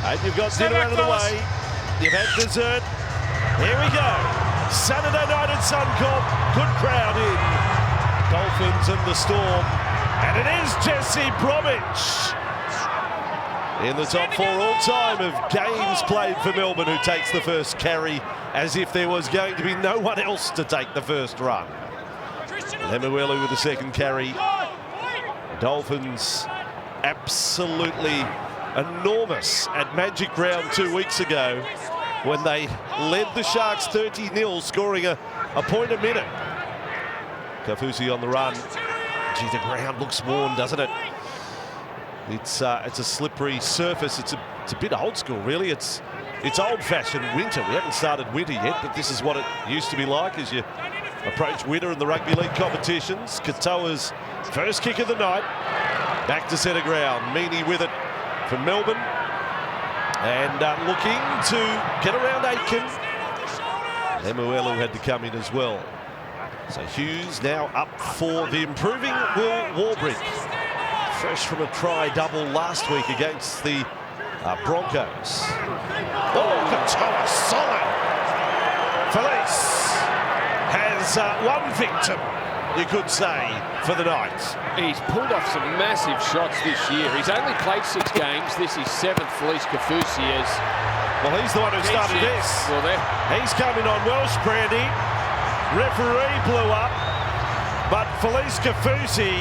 And you've got dinner out of the way. You've had dessert. Here we go. Saturday night at Suncorp. Good crowd in. Dolphins and the Storm. And it is Jesse Bromwich in the top 4 all-time of games played for Melbourne, who takes the first carry as if there was going to be no one else to take the first run. Lemuelu with the second carry. Dolphins absolutely enormous at Magic Round 2 weeks ago when they led the Sharks 30-0, scoring a point a minute. Kaufusi on the run. Gee, the ground looks worn, doesn't it? It's a slippery surface. It's a bit old school, really. It's old-fashioned winter. We haven't started winter yet, but this is what it used to be like as you approach winter in the Rugby League competitions. Katoa's first kick of the night. Back to centre ground. Meaney with it from Melbourne. And looking to get around Aitken. Lemuelu had to come in as well. So Hughes now up for the improving Will Warbrick. Fresh from a try-double last week against the Broncos. Oh, Katoa, solid. Felice has one victim, you could say, for the night. He's pulled off some massive shots this year. He's only played 6 games. This is 7th. Felice Kaufusi is. Well, he's the one who started this. Well, he's coming on Welsh, Brandy. Referee blew up, but Felice Kaufusi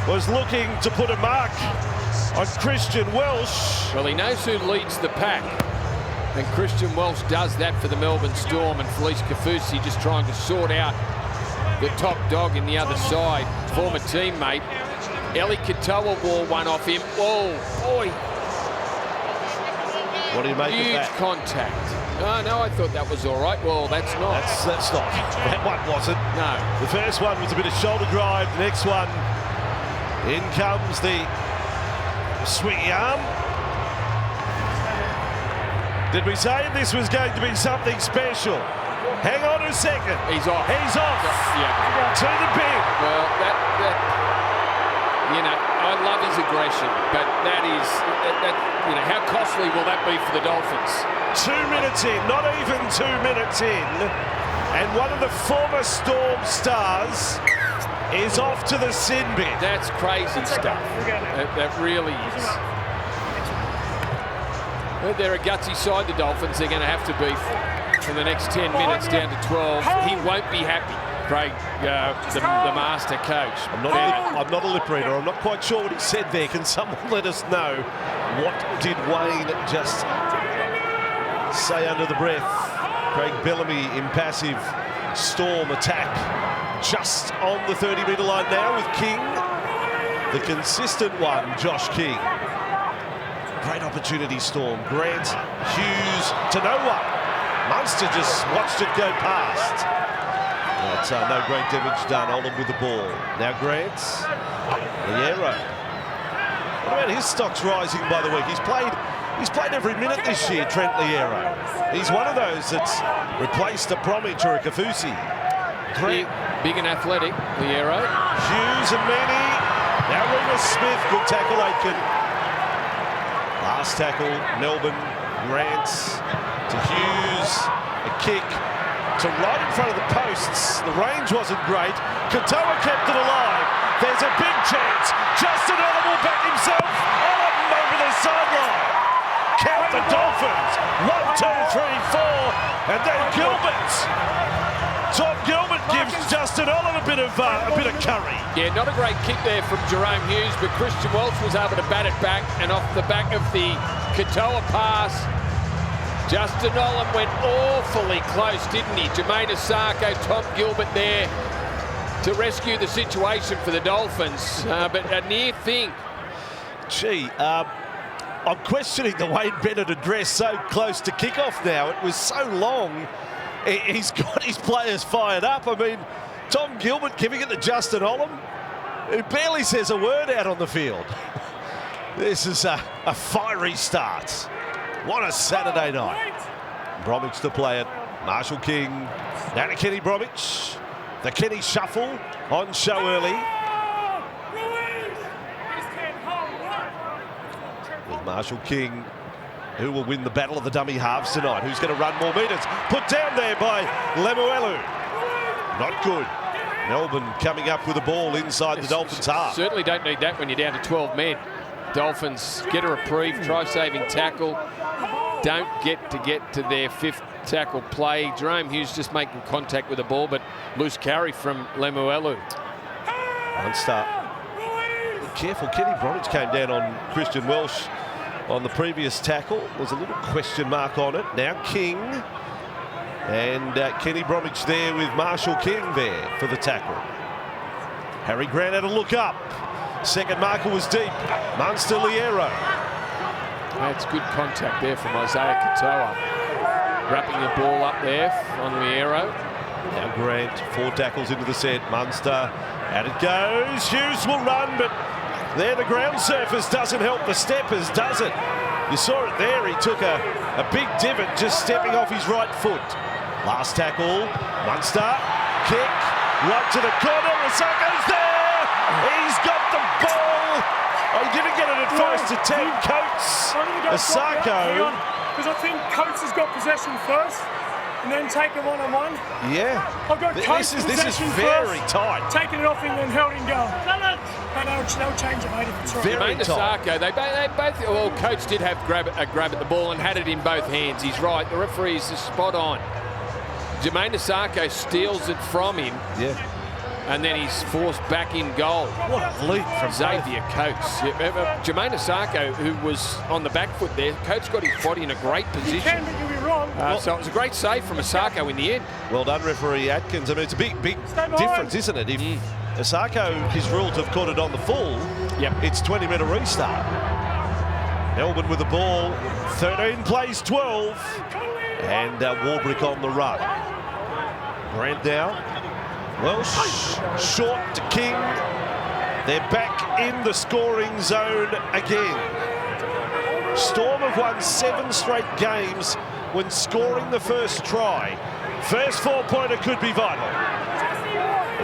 was looking to put a mark on Christian Welsh. Well, he knows who leads the pack, and Christian Welsh does that for the Melbourne Storm, and Felice Kaufusi just trying to sort out the top dog in the other side, former teammate. Eli Katoa wore one off him. Oh, boy. What do you make of that? Huge contact. Oh, no, I thought that was all right. Well, that's not. That's not. That one wasn't. No. The first one was a bit of shoulder drive. The next one, in comes the swinging arm. Did we say this was going to be something special? Hang on a second. He's off. He's off. Yeah. To the bin. Well, that you know, I love his aggression, but that is, you know, how costly will that be for the Dolphins? 2 minutes in, not even 2 minutes in, and one of the former Storm stars is off to the sin bin. That's crazy stuff. That really is. But they're a gutsy side, the Dolphins. They're going to have to be for the next 10 minutes down to 12. He won't be happy, Craig, the master coach. I'm not a lip reader. I'm not quite sure what he said there. Can someone let us know what did Wayne just say under the breath? Craig Bellamy, impassive Storm attack just on the 30-metre line now with King. The consistent one, Josh King. Great opportunity, Storm. Grant, Hughes to no one. Munster just watched it go past. But no great damage done. Oldham with the ball. Now Grant, Liero. What about his stocks rising by the week? He's played every minute this year, Trent Liero. He's one of those that's replaced a Bromwich or a Kaufusi. Big and athletic, Liero. Hughes and Meaney. Now Remus Smith, good tackle, Aitken. Last tackle, Melbourne. Grant to Hughes. A kick to right in front of the posts. The range wasn't great. Katoa kept it alive. There's a big chance. Justin Olam will back himself. Olam over the sideline. Count the Dolphins. 1, 2, 3, 4. And then Gilbert. Tom Gilbert gives Justin Olam a bit of curry. Yeah, not a great kick there from Jerome Hughes, but Christian Welsh was able to bat it back, and off the back of the Katoa pass, Justin Olam went awfully close, didn't he? Jermaine Asako, Tom Gilbert there to rescue the situation for the Dolphins, but a near thing. Gee, I'm questioning the Wayne Bennett address so close to kickoff now. It was so long. He's got his players fired up. I mean, Tom Gilbert giving it to Justin Olam, who barely says a word out on the field. This is a fiery start. What a Saturday night. Bromwich to play it. Marshall King. Now to Kenny Bromwich. The Kenny shuffle on show early. With Marshall King Who will win the battle of the dummy halves tonight? Who's going to run more metres? Put down there by Lemuelu. Not good. Melbourne coming up with a ball inside the Dolphins' half. Certainly don't need that when you're down to 12 men. Dolphins get a reprieve, try-saving tackle. Don't get to their 5th tackle play. Jerome Hughes just making contact with the ball, but loose carry from Lemuelu. Munster. Careful, Kenny Bromwich came down on Christian Welch on the previous tackle. There's a little question mark on it. Now King. And Kenny Bromwich there with Marshall King there for the tackle. Harry Grant had a look up. Second marker was deep. Munster Liero. That's good contact there from Isaiah Katoa. Wrapping the ball up there on Liero. Now Grant, 4 tackles into the set. Munster, out it goes. Hughes will run, but there the ground surface doesn't help the steppers, does it? You saw it there. He took a big divot just stepping off his right foot. Last tackle, Munster, kick, right to the corner. Asako's there. He's got the ball. Oh, he didn't get it at first attempt. Coates, Asako. Because I think Coates has got possession first and then take it one-on-one. Yeah. I've got Coates this is very first, tight. Taking it off him and held him going. But they'll change it, mate, if it's right. Jermaine Asako, they both, well, Coates did have a grab at the ball and had it in both hands. He's right. The referee is spot on. Jermaine Asako steals it from him. Yeah. And then he's forced back in goal. What a leap from Xavier Coates. Jermaine Asako, who was on the back foot there, Coates got his body in a great position. You can, but you'll be wrong. So it was a great save from Asako in the end. Well done, referee Atkins. I mean, it's a big difference, isn't it? If Asako, his rules have caught it on the full, it's 20-minute restart. Melbourne with the ball, 13 plays 12, and Warbrick on the run. Grant now. Welsh, short to King. They're back in the scoring zone again. Storm have won 7 straight games when scoring the first try. First 4-pointer could be vital.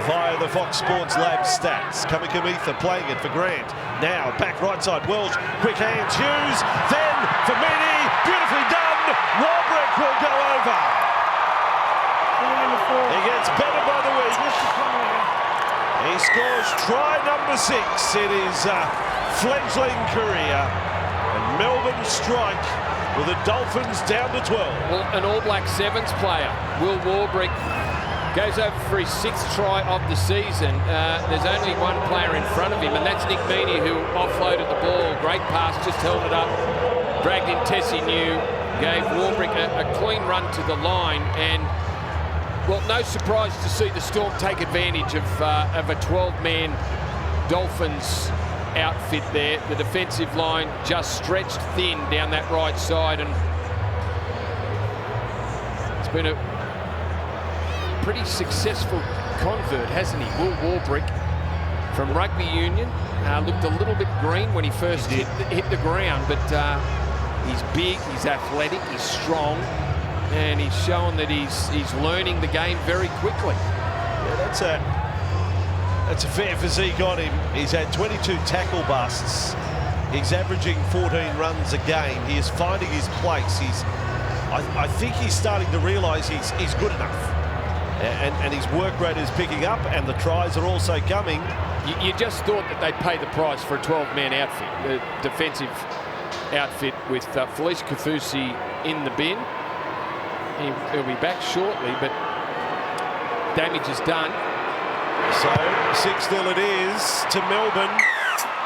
Via the Fox Sports Lab stats. Kamikamitha playing it for Grant. Now back right side, Welsh, quick hands, Hughes, then for Meany, beautifully done. Warbrick will go over. He gets better by the week. He scores try number 6 in his fledgling career. And Melbourne strike with the Dolphins down to 12. Well, an All Black Sevens player, Will Warbrick, goes over for his 6th try of the season. There's only one player in front of him, and that's Nick Meany, who offloaded the ball. Great pass, just held it up, dragged in Tessie New, gave Warbrick a clean run to the line, and well, no surprise to see the Storm take advantage of a 12-man Dolphins outfit there. The defensive line just stretched thin down that right side, and it's been a pretty successful convert, hasn't he? Will Warbrick from Rugby Union looked a little bit green when he first hit the ground, but he's big, he's athletic, he's strong. And he's shown that he's learning the game very quickly. Yeah, that's a fair physique on him. He's had 22 tackle busts. He's averaging 14 runs a game. He is finding his place. I think he's starting to realise he's good enough. And his work rate is picking up, and the tries are also coming. You just thought that they'd pay the price for a 12-man outfit, the defensive outfit with Felice Kafusi in the bin. He'll be back shortly, but damage is done. So 6-0 it is to Melbourne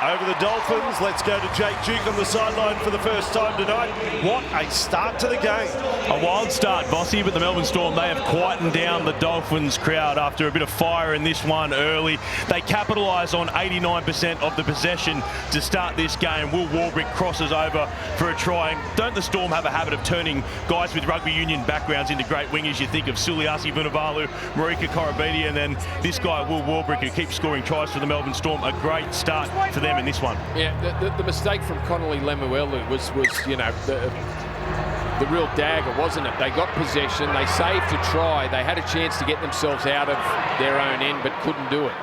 over the Dolphins. Let's go to Jake Duke on the sideline for the first time tonight. What a start to the game. A wild start, Bossy, but the Melbourne Storm, they have quietened down the Dolphins crowd after a bit of fire in this one early. They capitalise on 89% of the possession to start this game. Will Warbrick crosses over for a try. Don't the Storm have a habit of turning guys with rugby union backgrounds into great wingers? You think of Suliasi Vunivalu, Marika Korobidi, and then this guy, Will Warbrick, who keeps scoring tries for the Melbourne Storm. A great start for them in this one. Yeah, the mistake from Connolly Lemuelu was you know, the real dagger, wasn't it? They got possession, they saved a try, they had a chance to get themselves out of their own end, but couldn't do it.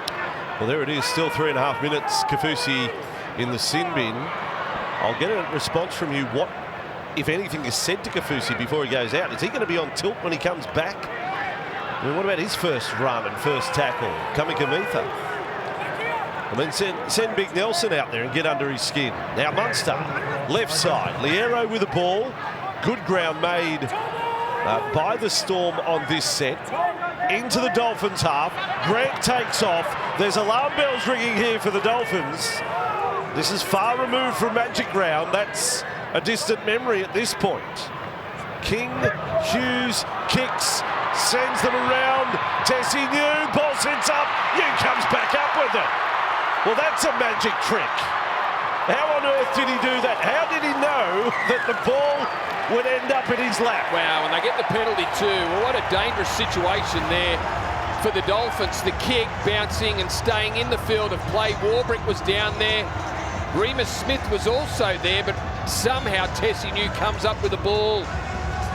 Well, there it is, still 3.5 minutes. Kafusi in the sin bin. I'll get a response from you. What if anything is said to Kaufusi before he goes out? Is he going to be on tilt when he comes back? I mean, what about his first run and first tackle? Kamikamitha. I mean, send Big Nelson out there and get under his skin. Now Munster, left side. Liero with the ball. Good ground made by the Storm on this set. Into the Dolphins half. Grant takes off. There's alarm bells ringing here for the Dolphins. This is far removed from magic ground. That's a distant memory at this point. King, Hughes, kicks, sends them around. Tessie New, ball sends up. New comes back up with it. Well, that's a magic trick. How on earth did he do that? How did he know that the ball would end up in his lap? Wow, and they get the penalty too. Well, what a dangerous situation there for the Dolphins. The kick bouncing and staying in the field of play. Warbrick was down there. Remus Smith was also there, but somehow Tessie New comes up with the ball,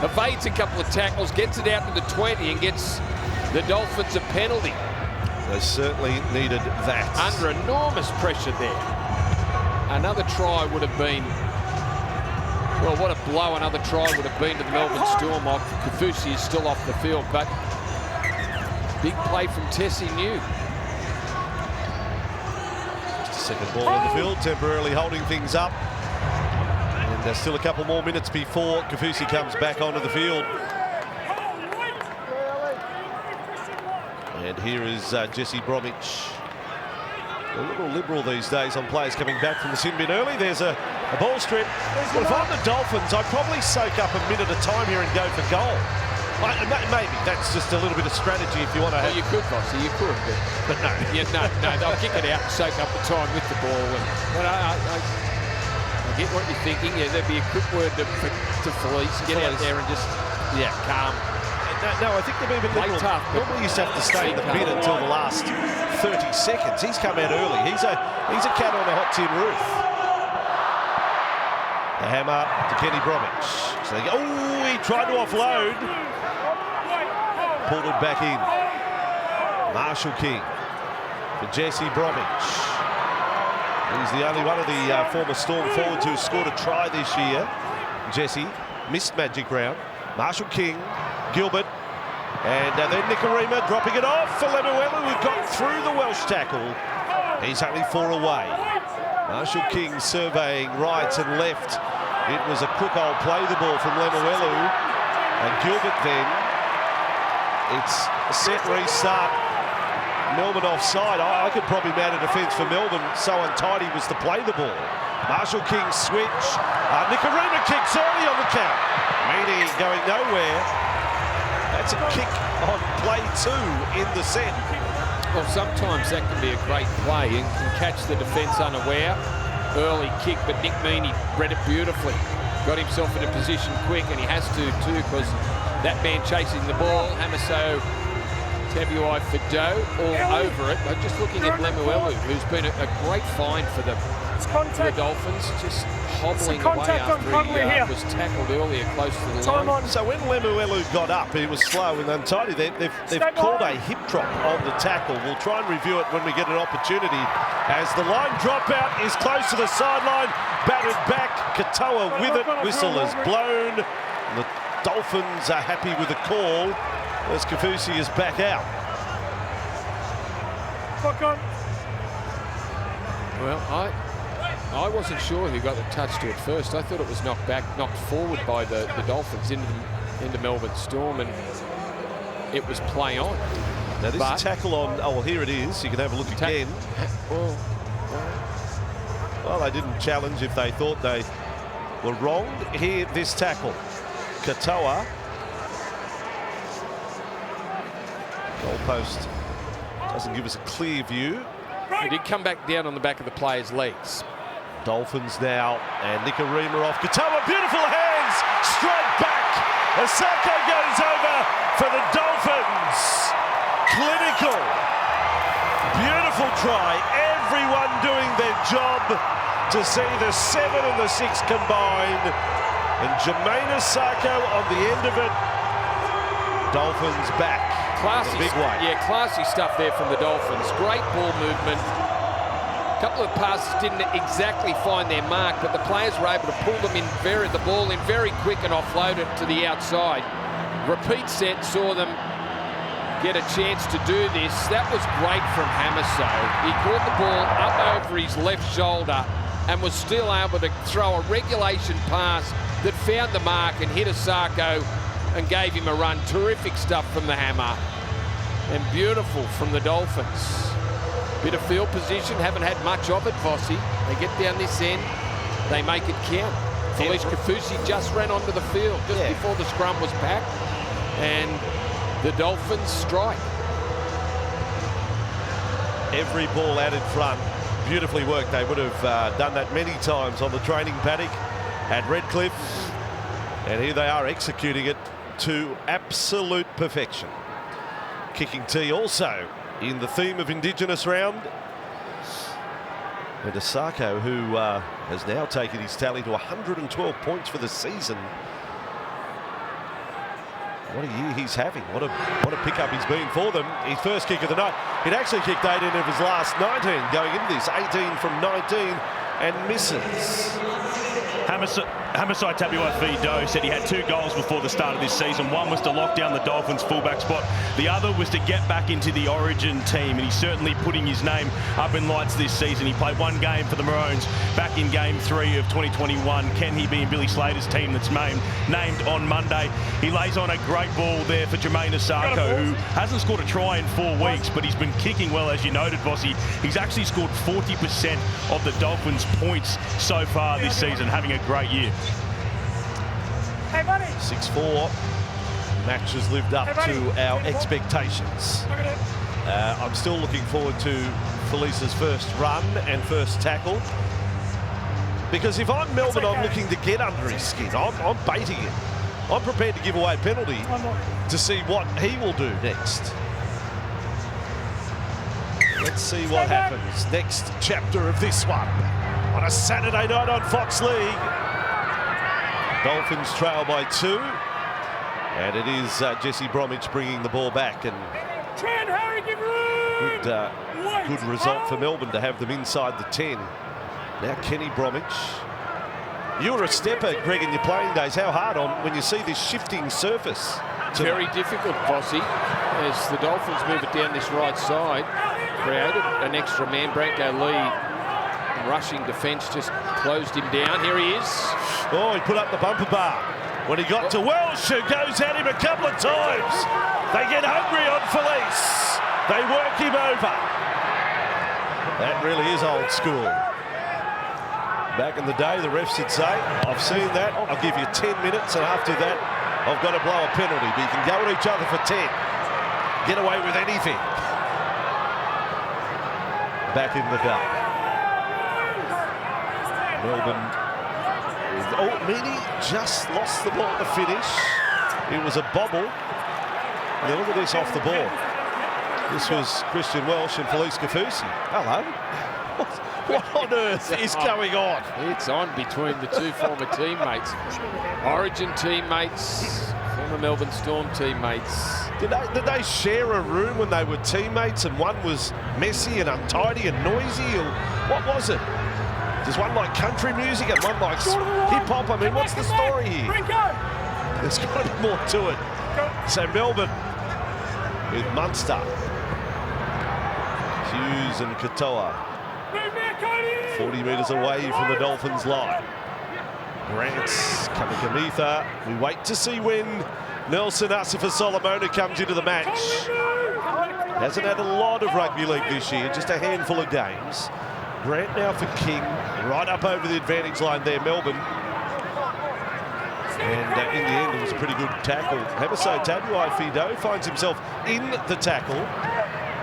evades a couple of tackles, gets it out to the 20 and gets the Dolphins a penalty. They certainly needed that. Under enormous pressure there. Another try would have been, well, what a blow another try would have been to the Melbourne Storm. Kaufusi is still off the field, but big play from Tessie New. Second ball in the field, temporarily holding things up. And there's still a couple more minutes before Kaufusi comes back onto the field. And here is Jesse Bromwich. A little liberal these days on players coming back from the sin bin early. There's a ball strip. Well, if I'm the Dolphins, I'd probably soak up a minute at a time here and go for goal. Maybe that's just a little bit of strategy if you want to have... Well, you could, Bossy, you could, but no. Yeah, no, they'll kick it out and soak up the time with the ball. But I get what you're thinking. Yeah, there'd be a quick word to Felice. Get out there and just, calm. No, I think they've been liberal. Tough, normally you used to have to stay in the bin until the last 30 seconds. He's come out early. He's a cat on a hot tin roof. The hammer to Kenny Bromwich. So they go, he tried to offload. Pulled it back in. Marshall King for Jesse Bromwich. He's the only one of the former Storm forwards who scored a try this year. Jesse missed magic round. Marshall King, Gilbert, and then Nikorima dropping it off for Lemuelu, who got through the Welsh tackle. He's only 4 away. Marshall King surveying right and left. It was a quick old play the ball from Lemuelu, and Gilbert then. It's a set restart. Melbourne offside. I could probably mount a defence for Melbourne. So untidy was to play the ball. Marshall King switch. Nikorima kicks early on the count. Meany going nowhere. That's a kick on play 2 in the set. Well, sometimes that can be a great play and can catch the defence unaware. Early kick, but Nick Meany read it beautifully. Got himself in a position quick, and he has to too, because that man chasing the ball, Hamiso Tabuai Fido, all over it. But just looking at Lemuelu, who's been a great find for the Dolphins, just hobbling away after he was tackled earlier close to the line. So when Lemuelu got up, he was slow and untidy. They've called a hip drop on the tackle. We'll try and review it when we get an opportunity. As the line dropout is close to the sideline, batted back, Katoa with it, whistle is blown. The Dolphins are happy with the call as Kaufusi is back out. Well, I wasn't sure who got the touch to it first. I thought it was knocked forward by the Dolphins into Melbourne Storm, and it was play on. Now this is tackle on, oh well, here it is. You can have a look again. Well, they didn't challenge if they thought they were wronged. Here, this tackle. Katoa. Goalpost doesn't give us a clear view. He did come back down on the back of the player's legs. Dolphins now, and Nikorima off. Katoa, beautiful hands, straight back. Asako goes over for the Dolphins. Clinical. Beautiful try. Everyone doing their job to see the 7 and the 6 combined. And Jermaine Asako on the end of it. Dolphins back. Classy, big way. Yeah, classy stuff there from the Dolphins. Great ball movement. A couple of passes didn't exactly find their mark, but the players were able to pull them in, the ball in very quick and offload it to the outside. Repeat set saw them get a chance to do this. That was great from Hamiso. He caught the ball up over his left shoulder and was still able to throw a regulation pass that found the mark and hit Asako and gave him a run. Terrific stuff from the Hammer. And beautiful from the Dolphins. Bit of field position, haven't had much of it, Vossi. They get down this end, they make it count. Felice Kafusi just ran onto the field just before the scrum was packed, and the Dolphins strike. Every ball out in front, beautifully worked. They would have done that many times on the training paddock at Redcliffe, and here they are executing it to absolute perfection. Kicking tee also in the theme of Indigenous round. And Asako, who has now taken his tally to 112 points for the season. What a year he's having. What a pickup he's been for them. His first kick of the night. He'd actually kicked 18 of his last 19 going into this. 18 from 19 and misses. Hamisai Tabuai-Fidow said he had 2 goals before the start of this season. One was to lock down the Dolphins fullback spot. The other was to get back into the Origin team, and he's certainly putting his name up in lights this season. He played 1 game for the Maroons back in Game 3 of 2021. Can he be in Billy Slater's team that's named on Monday? He lays on a great ball there for Jermaine Asako, who hasn't scored a try in 4 weeks, but he's been kicking well, as you noted, Vossi. He's actually scored 40% of the Dolphins' points so far this season, having a great year. Hey, buddy. 6-4. Match has lived up to our expectations. I'm still looking forward to Felice's first run and first tackle. Because if I'm Melbourne, I'm looking to get under his skin. I'm baiting it. I'm prepared to give away a penalty to see what he will do next. Let's see what happens. Next chapter of this one on a Saturday night on Fox League. Dolphins trail by 2. And it is Jesse Bromwich bringing the ball back. And good result for Melbourne to have them inside the 10. Now Kenny Bromwich. You were a stepper, Greg, in your playing days. How hard on when you see this shifting surface? Very difficult, Vossi, as the Dolphins move it down this right side. Created an extra man. Branko Lee, rushing defence, just closed him down. Here he is. Oh, he put up the bumper bar. When he got to Welsh, who goes at him a couple of times. They get hungry on Felice. They work him over. That really is old school. Back in the day, the refs would say, I've seen that, I'll give you 10 minutes, and after that, I've got to blow a penalty. But you can go at each other for 10. Get away with anything. Back in the day. Melbourne. Oh, Meany just lost the ball to finish. It was a bobble. And look at this off the ball. This was Christian Welsh and Felice Kafusi. Hello. What on earth is going on? It's on between the 2 former teammates. Origin teammates, former Melbourne Storm teammates. Did they share a room when they were teammates and one was messy and untidy and noisy? Or what was it? Does one like country music and one likes hip-hop? I mean, what's the story here? There's got to be more to it. So Melbourne with Munster, Hughes and Katoa. 40 metres away from the Dolphins line. Grant's Kamikamica. We wait to see when Nelson Asafa-Solomona comes into the match. Hasn't had a lot of rugby league this year, just a handful of games. Grant now for King, right up over the advantage line there, Melbourne. And in the end, it was a pretty good tackle. Hamisai Tabuai-Fidow finds himself in the tackle.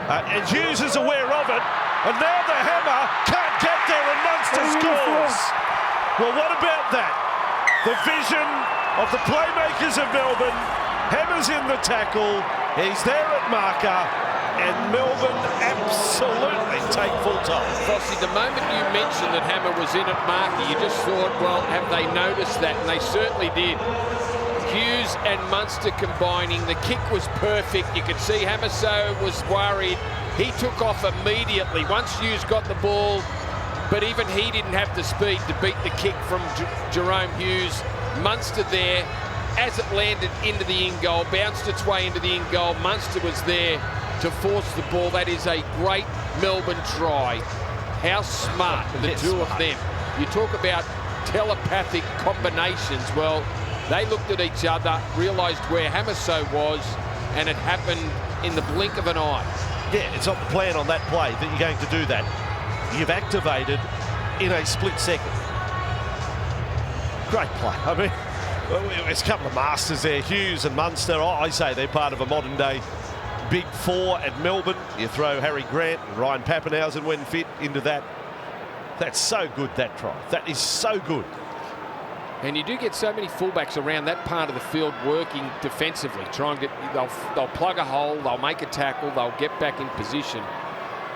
And Hughes is aware of it. And now the Hammer can't get there and Munster scores. Well, what about that? The vision of the playmakers of Melbourne. Hammer's in the tackle. He's there at marker. And Melbourne absolutely take full time. Vossi, the moment you mentioned that Hammer was in at marker, you just thought, well, have they noticed that? And they certainly did. Hughes and Munster combining. The kick was perfect. You could see Hamiso was worried. He took off immediately. Once Hughes got the ball, but even he didn't have the speed to beat the kick from Jerome Hughes. Munster there, as it landed into the in goal, bounced its way into the in goal. Munster was there to force the ball. That is a great Melbourne try. How smart, the two of them. You talk about telepathic combinations. Well, they looked at each other, realised where Hamiso was, and it happened in the blink of an eye. Yeah, it's not the plan on that play that you're going to do that. You've activated in a split second. Great play. I mean, there's a couple of masters there, Hughes and Munster. I say they're part of a modern-day Big Four at Melbourne. You throw Harry Grant and Ryan Pappenhausen when fit into that. That's so good, that try. That is so good. And you do get so many fullbacks around that part of the field working defensively. They'll plug a hole, they'll make a tackle, they'll get back in position.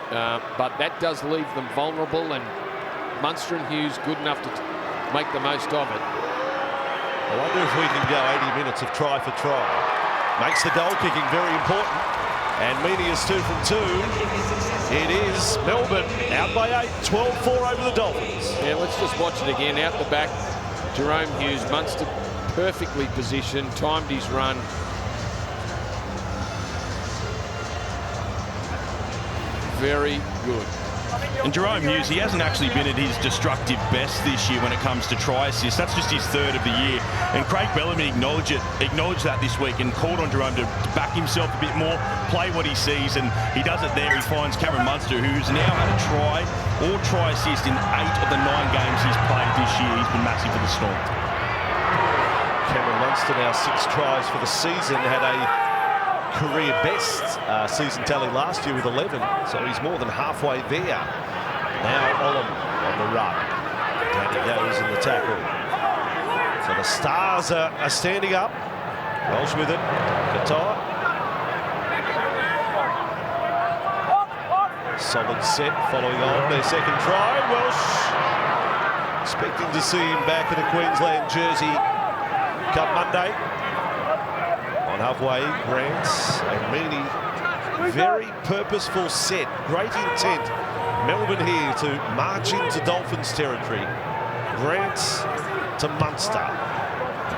But that does leave them vulnerable, and Munster and Hughes good enough to make the most of it. I wonder if we can go 80 minutes of try for try. Makes the goal kicking very important. And Meany is 2 from 2. It is Melbourne out by 8, 12-4 over the Dolphins. Yeah, let's just watch it again. Out the back, Jerome Hughes, Munster perfectly positioned, timed his run. Very good. And Jerome Hughes, he hasn't actually been at his destructive best this year when it comes to try assists. That's just his third of the year. And Craig Bellamy acknowledged that this week and called on Jerome to back himself a bit more, play what he sees, and he does it there. He finds Cameron Munster, who's now had a try or try assist in 8 of the 9 games he's played this year. He's been massive for the Storm. Cameron Munster now 6 tries for the season, had a career best season tally last year with 11, so he's more than halfway there. Now Olam on the run. Down he goes in the tackle. So the Stars are standing up. Welsh with it. Qatar. Solid set following on their second try. Welsh expecting to see him back in a Queensland jersey come Monday. On halfway, Grant and Meany. Very purposeful set. Great intent. Melbourne here to march into Dolphins territory. Grant to Munster.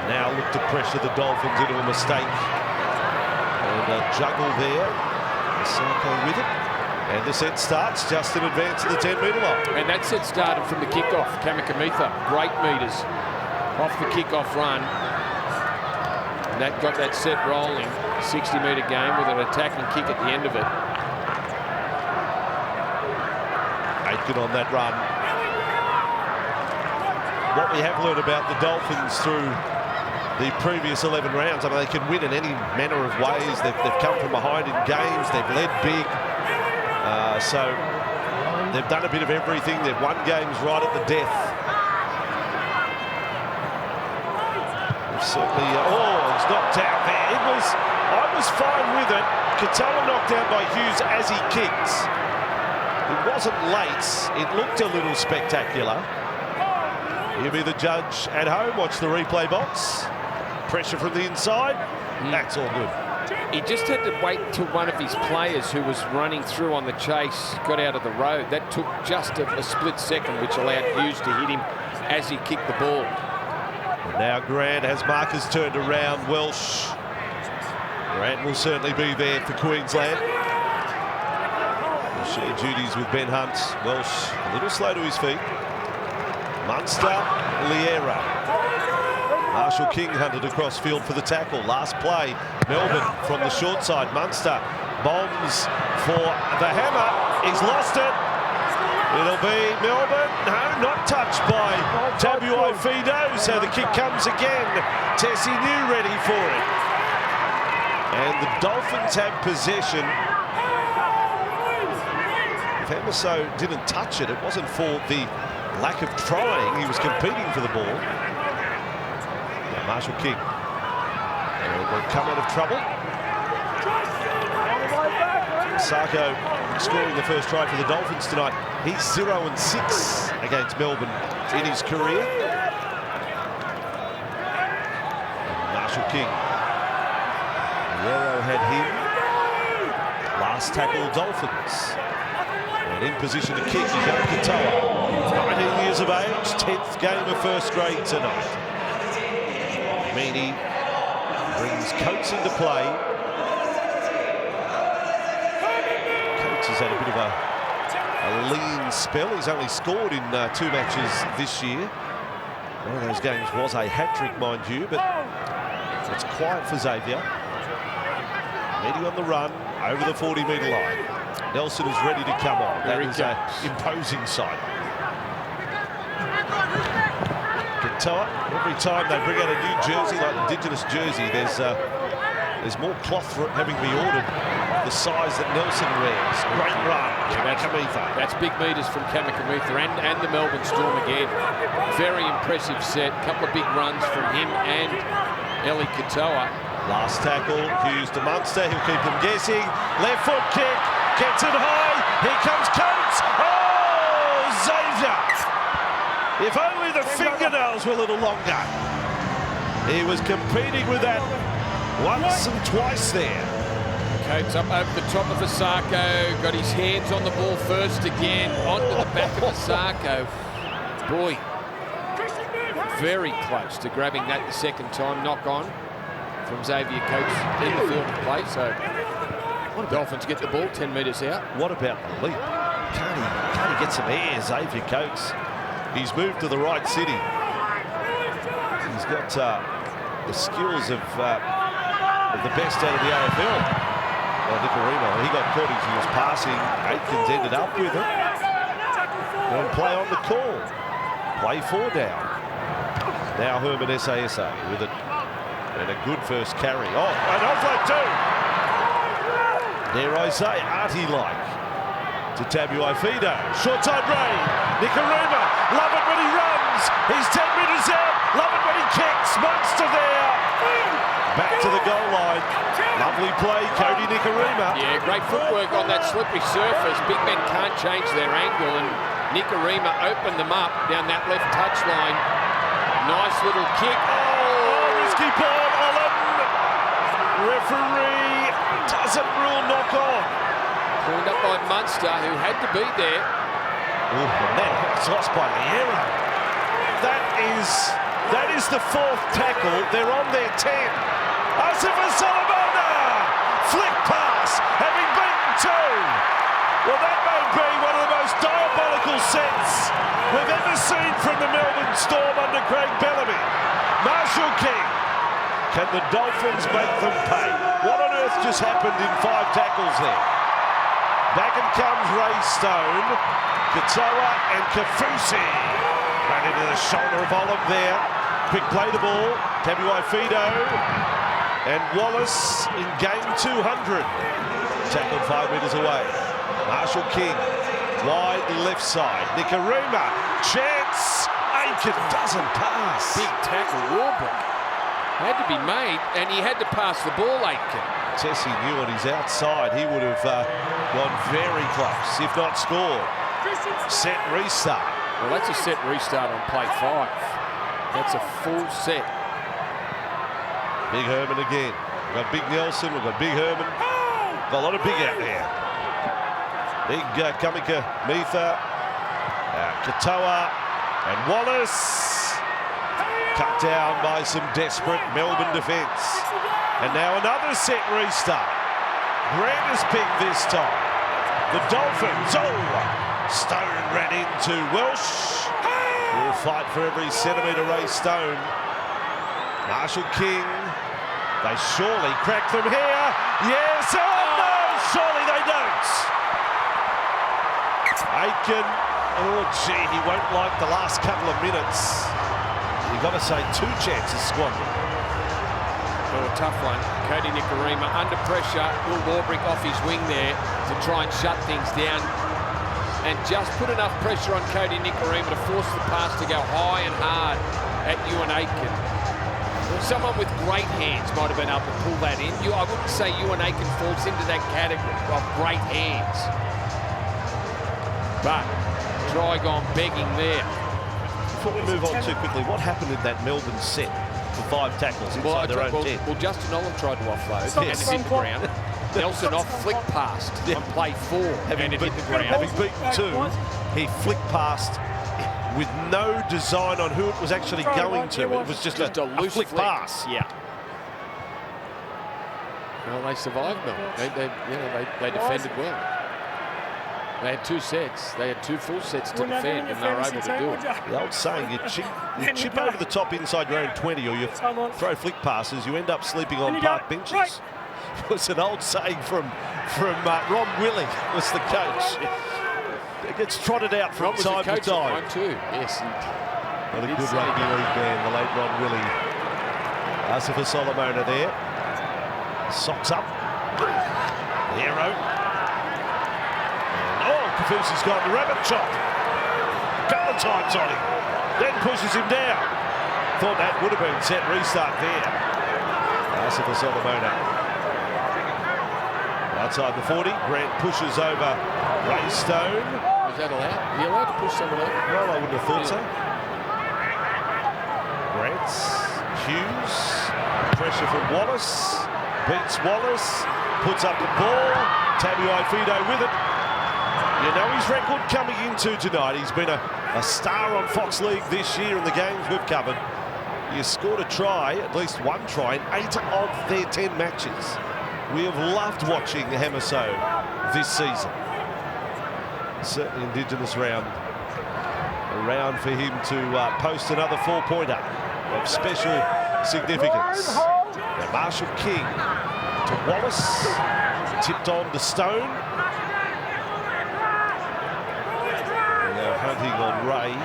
Now look to pressure the Dolphins into a mistake. And a juggle there. Sarko with it. And the set starts just in advance of the 10-metre line. And that set started from the kickoff. Kamikamitha, great meters off the kickoff run. And that got that set rolling. 60-metre game with an attacking kick at the end of it. Aitken on that run. What we have learned about the Dolphins through the previous 11 rounds, I mean, they can win in any manner of ways. They've come from behind in games. They've led big. So they've done a bit of everything. They've won games right at the death. Certainly, he's knocked out there. I was fine with it. Katoa knocked out by Hughes as he kicked. It wasn't late. It looked a little spectacular. He'll be the judge at home. Watch the replay box. Pressure from the inside. That's all good. He just had to wait till one of his players who was running through on the chase got out of the road. That took just a split second, which allowed Hughes to hit him as he kicked the ball. And now Grant has markers turned around. Welsh. Grant will certainly be there for Queensland. He'll share duties with Ben Hunt. Welsh a little slow to his feet. Munster, Liera. Marshall King hunted across field for the tackle. Last play, Melbourne from the short side. Munster bombs for the hammer. He's lost it. It'll be Melbourne. No, not touched by Tabuai Fido. So the kick comes again. Tessie New ready for it. And the Dolphins have possession. If Hamiso didn't touch it, it wasn't for the lack of trying. He was competing for the ball. Now Marshall King will come out of trouble. Sarko scoring the first try for the Dolphins tonight. He's 0-6 against Melbourne in his career. Marshall King. Guerrero had him. Last tackle Dolphins. And And in position to kick, he's got Katoa. 19 years of age, 10th game of first grade tonight. Meany brings Coates into play. Coates has had a bit of a lean spell. He's only scored in 2 matches this year. One of those games was a hat-trick, mind you, but it's quiet for Xavier. Meany on the run, over the 40-metre line. Nelson is ready to come on. That is an imposing sight. Katoa, every time they bring out a new jersey, like Indigenous jersey, there's more cloth for it having to be ordered. The size that Nelson wears. Great run. Kamikamitha. That's big meters from Kamikamitha and the Melbourne Storm again. Very impressive set. Couple of big runs from him and Eli Katoa. Last tackle, Hughes to Munster. He'll keep them guessing. Left foot kick. Gets it high. Here comes Coates. Oh, Xavier. If only the fingernails were a little longer. He was competing with that once and twice there. Coates up over the top of Asako. Got his hands on the ball first again. Onto the back of Asako. Boy, very close to grabbing that the second time. Knock on from Xavier Coates in the field of play. So Dolphins get the ball 10 metres out. What about the leap? Can't he get some air, Xavier Coates? He's moved to the right city. He's got the skills of the best out of the AFL. Nicarima, he got caught as he was passing. Aitkins ended up with it. And play on the call. Play 4 down. Now Herman SASA with it. And a good first carry. Oh, an offload too. Dare I say, Artie-like. To Tabuai-Fido. Short side Ray. Nicarima. Love it when he runs. He's 10 metres out. Love it when he kicks. Munster there. Back to the goal line. Lovely play, Cody Nicarima. Yeah, great footwork on that slippery surface. Big men can't change their angle, and Nicarima opened them up down that left touchline. Nice little kick. Oh, risky ball, Olin. Referee doesn't rule knock on. Pulled up by Munster, who had to be there. Oh, and then it's lost by Liero. That is the 4th tackle. They're on their 10. Asifa Solomona! Flick pass, having beaten 2. Well, that may be one of the most diabolical sets we've ever seen from the Melbourne Storm under Craig Bellamy. Marshall King. Can the Dolphins make them pay? What on earth just happened in 5 tackles there? Back and comes Ray Stone. Katoa and Kafusi. Ran into the shoulder of Olam there. Quick play the ball. Tabuai-Fido. And Wallace in game 200. Tackled 5 metres away. Marshall King. Wide left side. Nicarima. Chance. Aiken doesn't pass. Big tackle, Warbrick. Had to be made, and he had to pass the ball, Aiken. Tessie knew on his outside he would have gone very close, if not scored. Set restart. Well, that's a set restart on play 5. That's a full set. Big Herman again. We've got Big Nelson, we've got Big Herman. Got a lot of big out there. Big Kamikamitha, Katoa, and Wallace. Cut down by some desperate Melbourne defence. And now another set restart. Grant is picked this time. The Dolphins, Stone ran into Welsh. Will fight for every centimetre, Ray Stone. Marshall King. They surely crack them here. Yes, oh no, surely they don't. Aiken, oh gee, he won't like the last couple of minutes. You've got to say 2 chances squandered. Oh, a tough one. Cody Nicarima under pressure. Will Warbrick off his wing there to try and shut things down. And just put enough pressure on Cody Nicarima to force the pass to go high and hard at Ewan Aiken. Well, someone with great hands might have been able to pull that in. I wouldn't say Ewan Aiken falls into that category of great hands. But Drygon begging there. Before we move on too quickly, what happened in that Melbourne set for 5 tackles inside their own 10? Well, Justin Olam tried to offload. Stop and some hit the ground. Nelson off flick past on play 4 and it hit the ground. Having beaten 2, he flicked past with no design on who it was actually going to. It was just a loose flick pass. Yeah. Well, they survived them. They defended well. They had 2 sets. They had 2 full sets to defend, and they were able to do it. The old saying, you chip over the top inside your own 20, or you throw flick passes, you end up sleeping on park benches. It was an old saying from Ron Willie, was the coach. It gets trotted out from time to time. Too. Yes. What a good rugby league man, the late Ron Willie. Asifa Solomona there. Socks up. The arrow. Kafusi's got the rabbit chop. Couple of times on him. Then pushes him down. Thought that would have been set restart there. Asifa Solomona. Outside the 40, Grant pushes over Ray Stone. Was that allowed? Are you allowed to push someone over? Well, I wouldn't have thought so. Grant, Hughes, pressure from Wallace, beats Wallace, puts up the ball, Tabuai Fido with it. You know his record coming into tonight. He's been a star on Fox League this year in the games we've covered. He has scored a try, at least one try, in 8 of their 10 matches. We have loved watching Hamiso this season. Certainly Indigenous round. A round for him to post another 4-pointer of special significance. Now Marshall King to Wallace, tipped on to Stone. Hunting on Ray.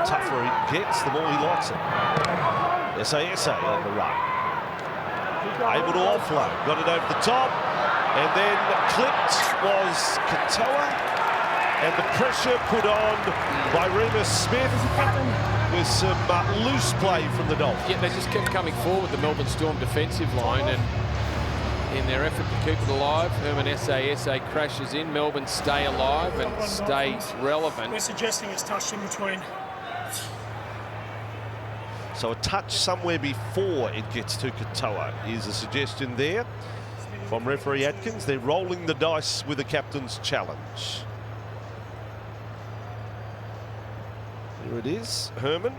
Tougher he gets, the more he likes it. SA on the run. Able to offload, got it over the top, and then clipped was Katoa, and the pressure put on by Remus Smith with some loose play from the Dolphins. Yeah, they just kept coming forward, the Melbourne Storm defensive line, and in their effort to keep it alive, Herman SA crashes in. Melbourne stay alive and stay relevant. We're suggesting it's touched in between. So a touch somewhere before it gets to Katoa is a suggestion there from referee Atkins. They're rolling the dice with the captain's challenge. Here it is, Herman.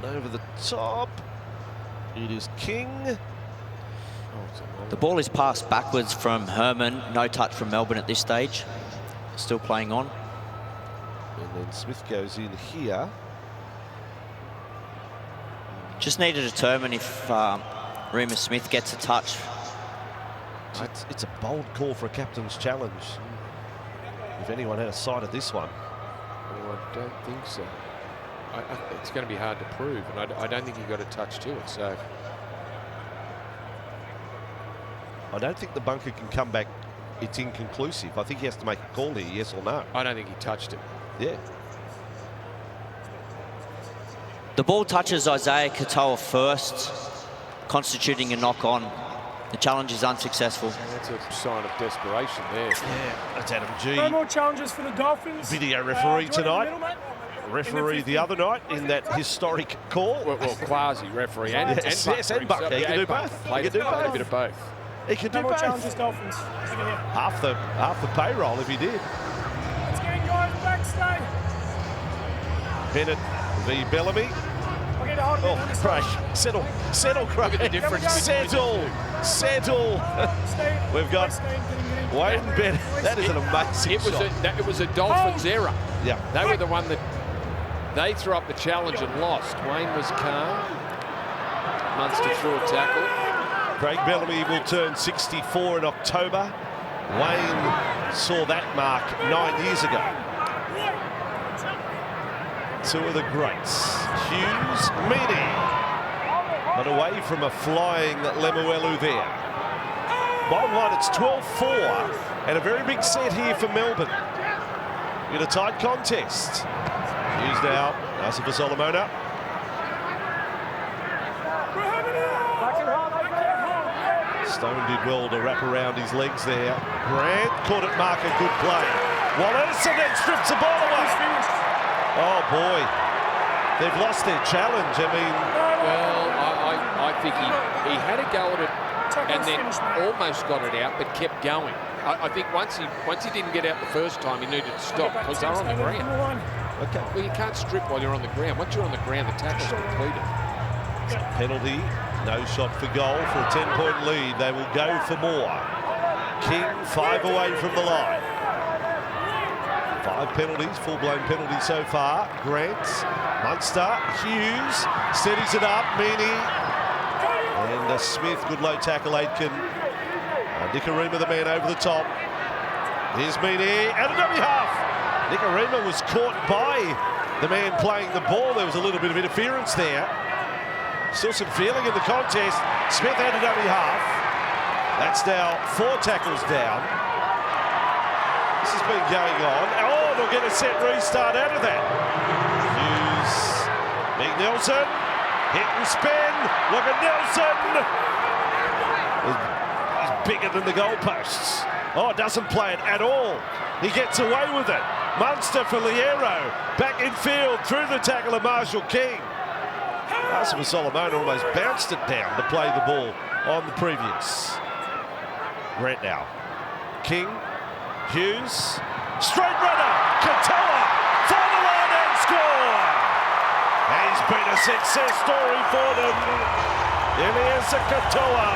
Over the top. It is King. The ball is passed backwards from Herman. No touch from Melbourne at this stage. Still playing on. And then Smith goes in here. Just need to determine if Remus Smith gets a touch. It's a bold call for a captain's challenge. If anyone had a sight of this one. Well, I don't think so. It's going to be hard to prove, and I don't think he got a touch to it. So I don't think the bunker can come back. It's inconclusive. I think he has to make a call here, yes or no. I don't think he touched it. Yeah. The ball touches Isaiah Katoa first, constituting a knock-on. The challenge is unsuccessful. That's a sign of desperation there. Yeah, that's Adam G. No more challenges for the Dolphins. Video referee tonight. Referee the other night in that historic call. Well, quasi-referee and Bunker. He can do both. Played a bit of both. He can do No more both. challenges, Dolphins. Half the payroll if he did. Let's get guys back, stay. Bennett v Bellamy. Okay, hold it. Oh, Craig. Settle, Craig. Look at the difference. Settle. We've got Wayne Bennett. That is an amazing shot. It was a Dolphins error. Yeah. They were the one that they threw up the challenge and lost. Wayne was calm. Munster threw a tackle. Craig Bellamy will turn 64 in October. Wayne saw that mark 9 years ago. Two of the greats. Hughes, Meany. But away from a flying Lemuelu there. Bottom line, it's 12-4. And a very big set here for Melbourne. In a tight contest. Hughes now. Asifa Solomona. Stone did well to wrap around his legs there. Grant caught it, mark, a good play. Wallace, and then strips the ball away. Oh boy, they've lost their challenge. I mean, well, I think He had a go at it and Tackle's then finished, mate. almost got it out, but kept going. I think once he didn't get out the first time, he needed to stop because they're on the ground. Okay. Well, you can't strip while you're on the ground. Once you're on the ground, the tackle's completed. Penalty, no shot for goal for a 10-point lead. They will go for more. King 5 away from the line. 5 penalties, full-blown penalties so far. Grant, Munster, Hughes, steadies it up, Meaney. And Smith, good low tackle, Aitken. Nicarima, the man over the top. Here's Meaney, and a dummy half. Nicarima was caught by the man playing the ball. There was a little bit of interference there. Still some feeling in the contest. Smith had a dummy half. That's now 4 tackles down. This has been going on. Oh, they'll get a set restart out of that. Hughes, Big Nelson, hit and spin. Look at Nelson. He's bigger than the goalposts. Oh, doesn't play it at all. He gets away with it. Munster for Liero. Back in field through the tackle of Marshall King. Arsenal Solomona almost bounced it down to play the ball on the previous. Grant now. King, Hughes, straight runner, Katoa, for the line and score! He's been a success story for them. Eliasa Katoa,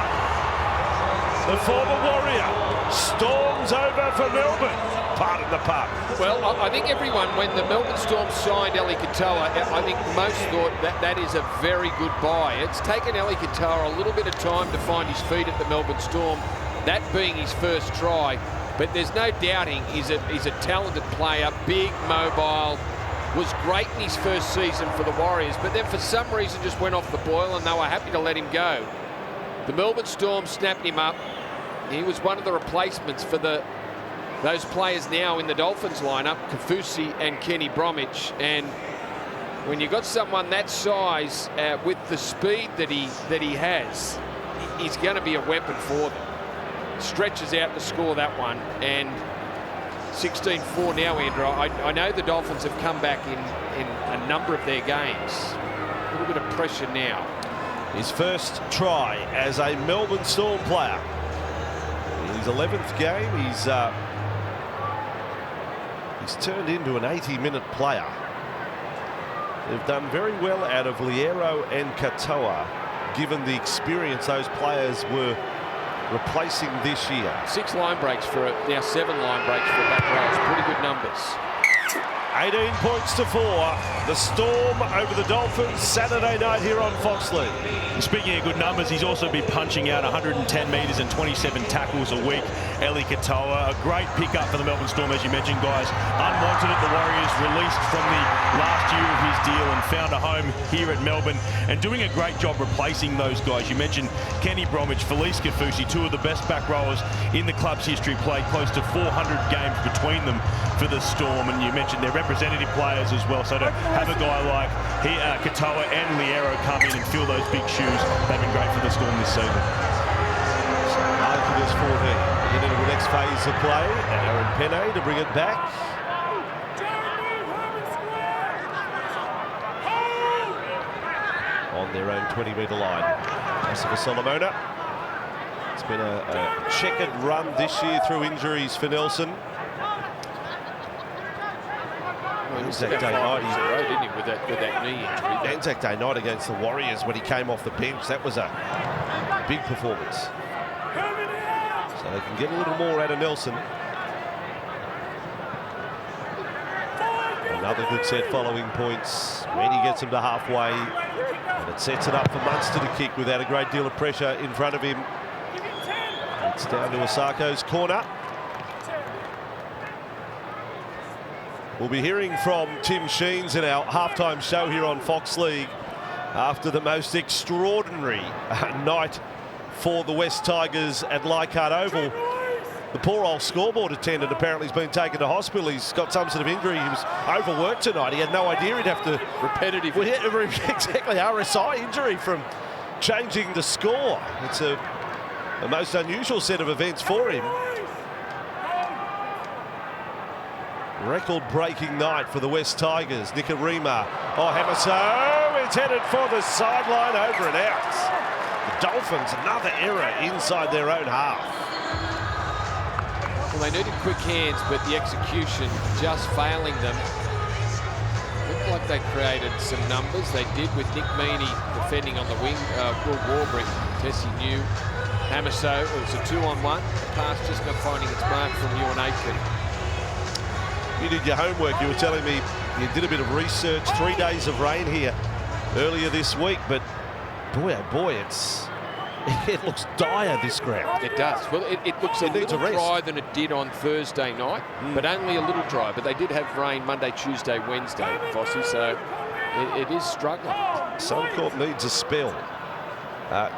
the former Warrior, storms over for Melbourne. Pardon the pun. Well, I think everyone, when the Melbourne Storm signed Eli Katoa, I think most thought that is a very good buy. It's taken Eli Katoa a little bit of time to find his feet at the Melbourne Storm, that being his first try. But there's no doubting he's a talented player, big, mobile, was great in his first season for the Warriors, but then for some reason just went off the boil and they were happy to let him go. The Melbourne Storm snapped him up. He was one of the replacements for those players now in the Dolphins lineup, Kafusi and Kenny Bromwich. And when you've got someone that size with the speed that he has, he's going to be a weapon for them. Stretches out to score that one, and 16-4 now, Andrew. I know the Dolphins have come back in a number of their games. A little bit of pressure now. His first try as a Melbourne Storm player. In his 11th game, he's turned into an 80-minute player. They've done very well out of Liero and Katoa, given the experience those players were replacing this year. 6 line breaks for it, now 7 line breaks for back rows. Pretty good numbers. 18 points to 4. The Storm over the Dolphins Saturday night here on Fox League. Speaking of good numbers, he's also been punching out 110 metres and 27 tackles a week. Eli Katoa, a great pickup for the Melbourne Storm, as you mentioned, guys. Unwanted at the Warriors, released from the last year of his deal and found a home here at Melbourne and doing a great job replacing those guys. You mentioned Kenny Bromwich, Felice Kafusi, 2 of the best back rowers in the club's history, played close to 400 games between them for the Storm, and you mentioned their representative players as well. So to have a guy like Katoa and Liero come in and fill those big shoes, they've been great for the Storm this season. Arthur's 14. Get into the next phase of play. Aaron Penne to bring it back. On their own 20-metre line. Jessica Solomona. It's been a checkered run this year through injuries for Nelson. Anzac Day night, didn't he, with that knee injury? Anzac Day night against the Warriors when he came off the bench, that was a big performance. So they can get a little more out of Nelson. Another good set following points. When he gets him to halfway, and it sets it up for Munster to kick without a great deal of pressure in front of him. It's down to Osako's corner. We'll be hearing from Tim Sheens in our halftime show here on Fox League after the most extraordinary night for the West Tigers at Leichhardt Oval. The poor old scoreboard attendant apparently has been taken to hospital. He's got some sort of injury. He was overworked tonight. He had no idea he'd have to... Repetitive. Exactly, RSI injury from changing the score. It's a most unusual set of events for him. Record-breaking night for the West Tigers. Nicarima. Oh, Hamaso. It's headed for the sideline, over and out. The Dolphins, another error inside their own half. Well, they needed quick hands, but the execution just failing them. Looked like they created some numbers. They did with Nick Meaney defending on the wing. Will Warbrick, Tessie New, Hamaso. It was a 2-on-1. The pass just not finding its mark from Ewan Aitken. You did your homework. You were telling me you did a bit of research. 3 days of rain here earlier this week, but boy, oh boy, it looks dire, this ground. It does. Well, it looks a little drier than it did on Thursday night, but only a little dry. But they did have rain Monday, Tuesday, Wednesday, Vossi, so it is struggling. Suncorp needs a spell.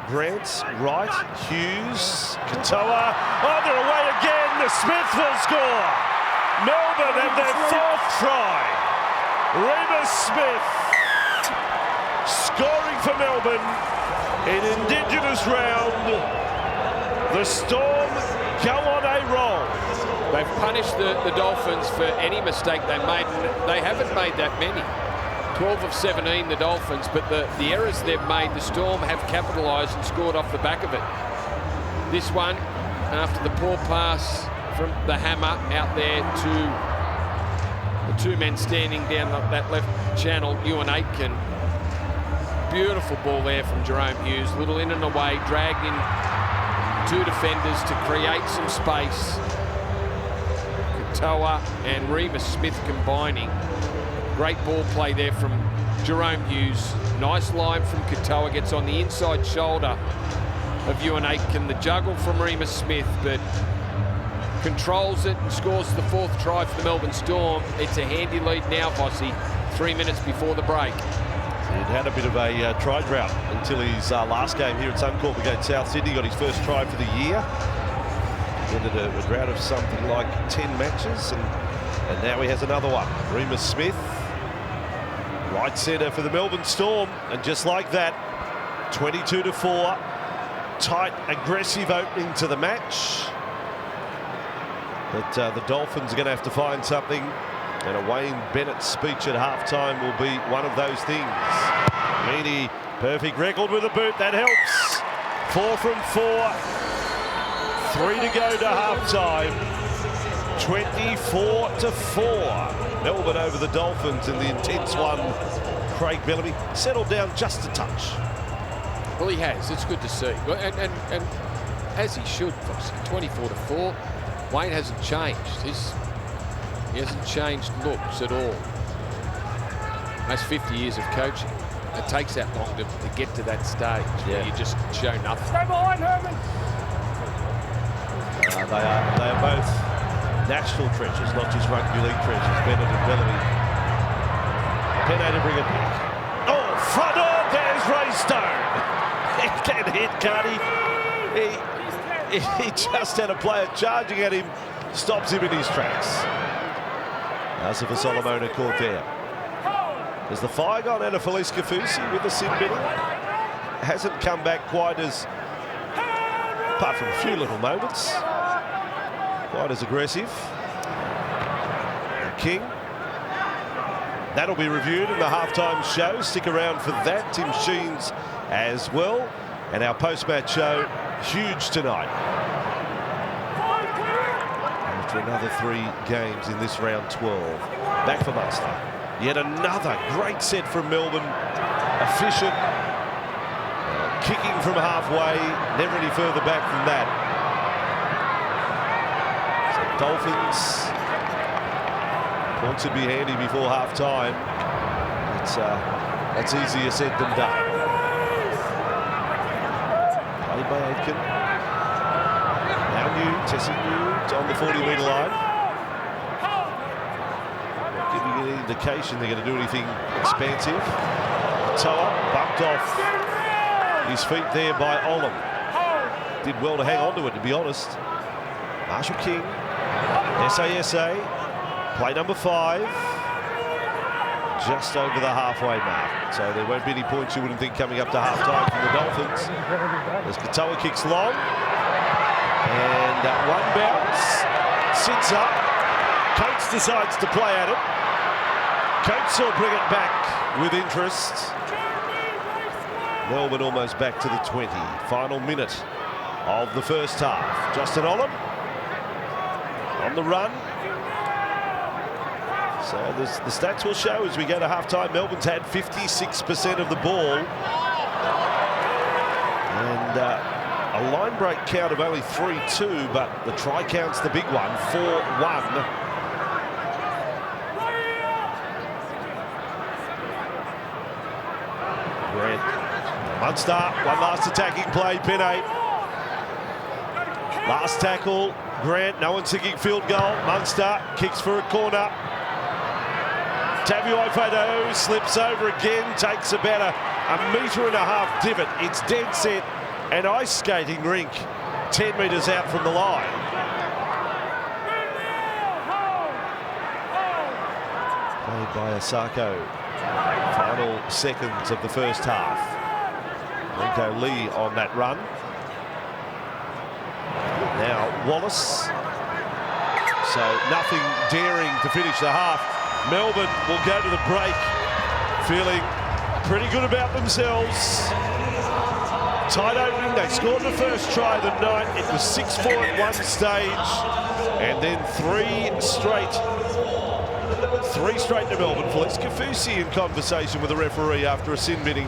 Grant, Wright, Hughes, Katoa. Oh, they're away again. The Smith will score. Melbourne have their 4th try. Remus Smith scoring for Melbourne in Indigenous round. The Storm go on a roll. They've punished the Dolphins for any mistake they made, and they haven't made that many. 12 of 17, the Dolphins, but the errors they've made, the Storm have capitalised and scored off the back of it. This one, after the poor pass from the hammer out there to the 2 men standing down that left channel, Ewan Aitken. Beautiful ball there from Jerome Hughes. Little in and away, dragged in 2 defenders to create some space. Katoa and Remus Smith combining. Great ball play there from Jerome Hughes. Nice line from Katoa, gets on the inside shoulder of Ewan Aitken. The juggle from Remus Smith, but controls it and scores the 4th try for the Melbourne Storm. It's a handy lead now, Vossi, 3 minutes before the break. He'd had a bit of a try drought until his last game here at Suncorp against South Sydney. Got his first try for the year. Ended a drought of something like 10 matches, and now he has another one. Remus Smith, right centre for the Melbourne Storm, and just like that, 22-4. Tight, aggressive opening to the match. But the Dolphins are going to have to find something, and a Wayne Bennett speech at halftime will be one of those things. Meaney, perfect record with a boot, that helps. 4 from 4. 3 to go to halftime. 24-4. Melbourne over the Dolphins in the intense one. Craig Bellamy settled down just a touch. Well, he has. It's good to see. And as he should, 24-4. Wayne hasn't changed. He hasn't changed looks at all. That's 50 years of coaching. It takes that long to get to that stage where you just show nothing. Stay behind, Herman. They are both national treasures, not just rugby league treasures. Bennett and Bellamy. Penay to bring it back. Oh, front on, there's Ray Stone. He can hit, can't he? He just had a player charging at him, stops him in his tracks. Asifa Solomona caught there. There's the fire gone out of Felice Kafusi with the sin binning. Hasn't come back quite as, apart from a few little moments, quite as aggressive. King. That'll be reviewed in the halftime show. Stick around for that. Tim Sheens as well. And our post-match show, huge tonight. After another 3 games in this round 12. Back for Munster. Yet another great set from Melbourne. Efficient. Kicking from halfway. Never any further back than that. So Dolphins. Points would be handy before half-time. That's easier said than done. Played by Aitken. Now New, Tessie New on the 40-metre line. Giving an indication they're going to do anything expansive. Toa bumped off his feet there by Olam. Did well to hang on to it, to be honest. Marshall King. SASA. Play number 5. Just over the halfway mark. So there won't be any points you wouldn't think coming up to half-time from the Dolphins. As Katoa kicks long. And one bounce. Sits up. Coates decides to play at it. Coates will bring it back with interest. Melbourne almost back to the 20. Final minute of the first half. Justin Olam on the run. So the stats will show as we go to half-time. Melbourne's had 56% of the ball. And a line break count of only 3-2, but the try count's the big one, 4-1. Grant, Munster, one last attacking play, Penne. Last tackle, Grant, no one seeking field goal. Munster kicks for a corner. Tabuai-Fado'o slips over again, takes about a 1.5 metre divot. It's dead set, and ice skating rink 10 metres out from the line. Played by Osako. Final seconds of the first half. Rico Lee on that run. Now Wallace. So nothing daring to finish the half. Melbourne will go to the break feeling pretty good about themselves. Tight opening, they scored the first try of the night. It was 6-4 at one stage, and then three straight to Melbourne. Felix Kafusi in conversation with the referee after a sin binning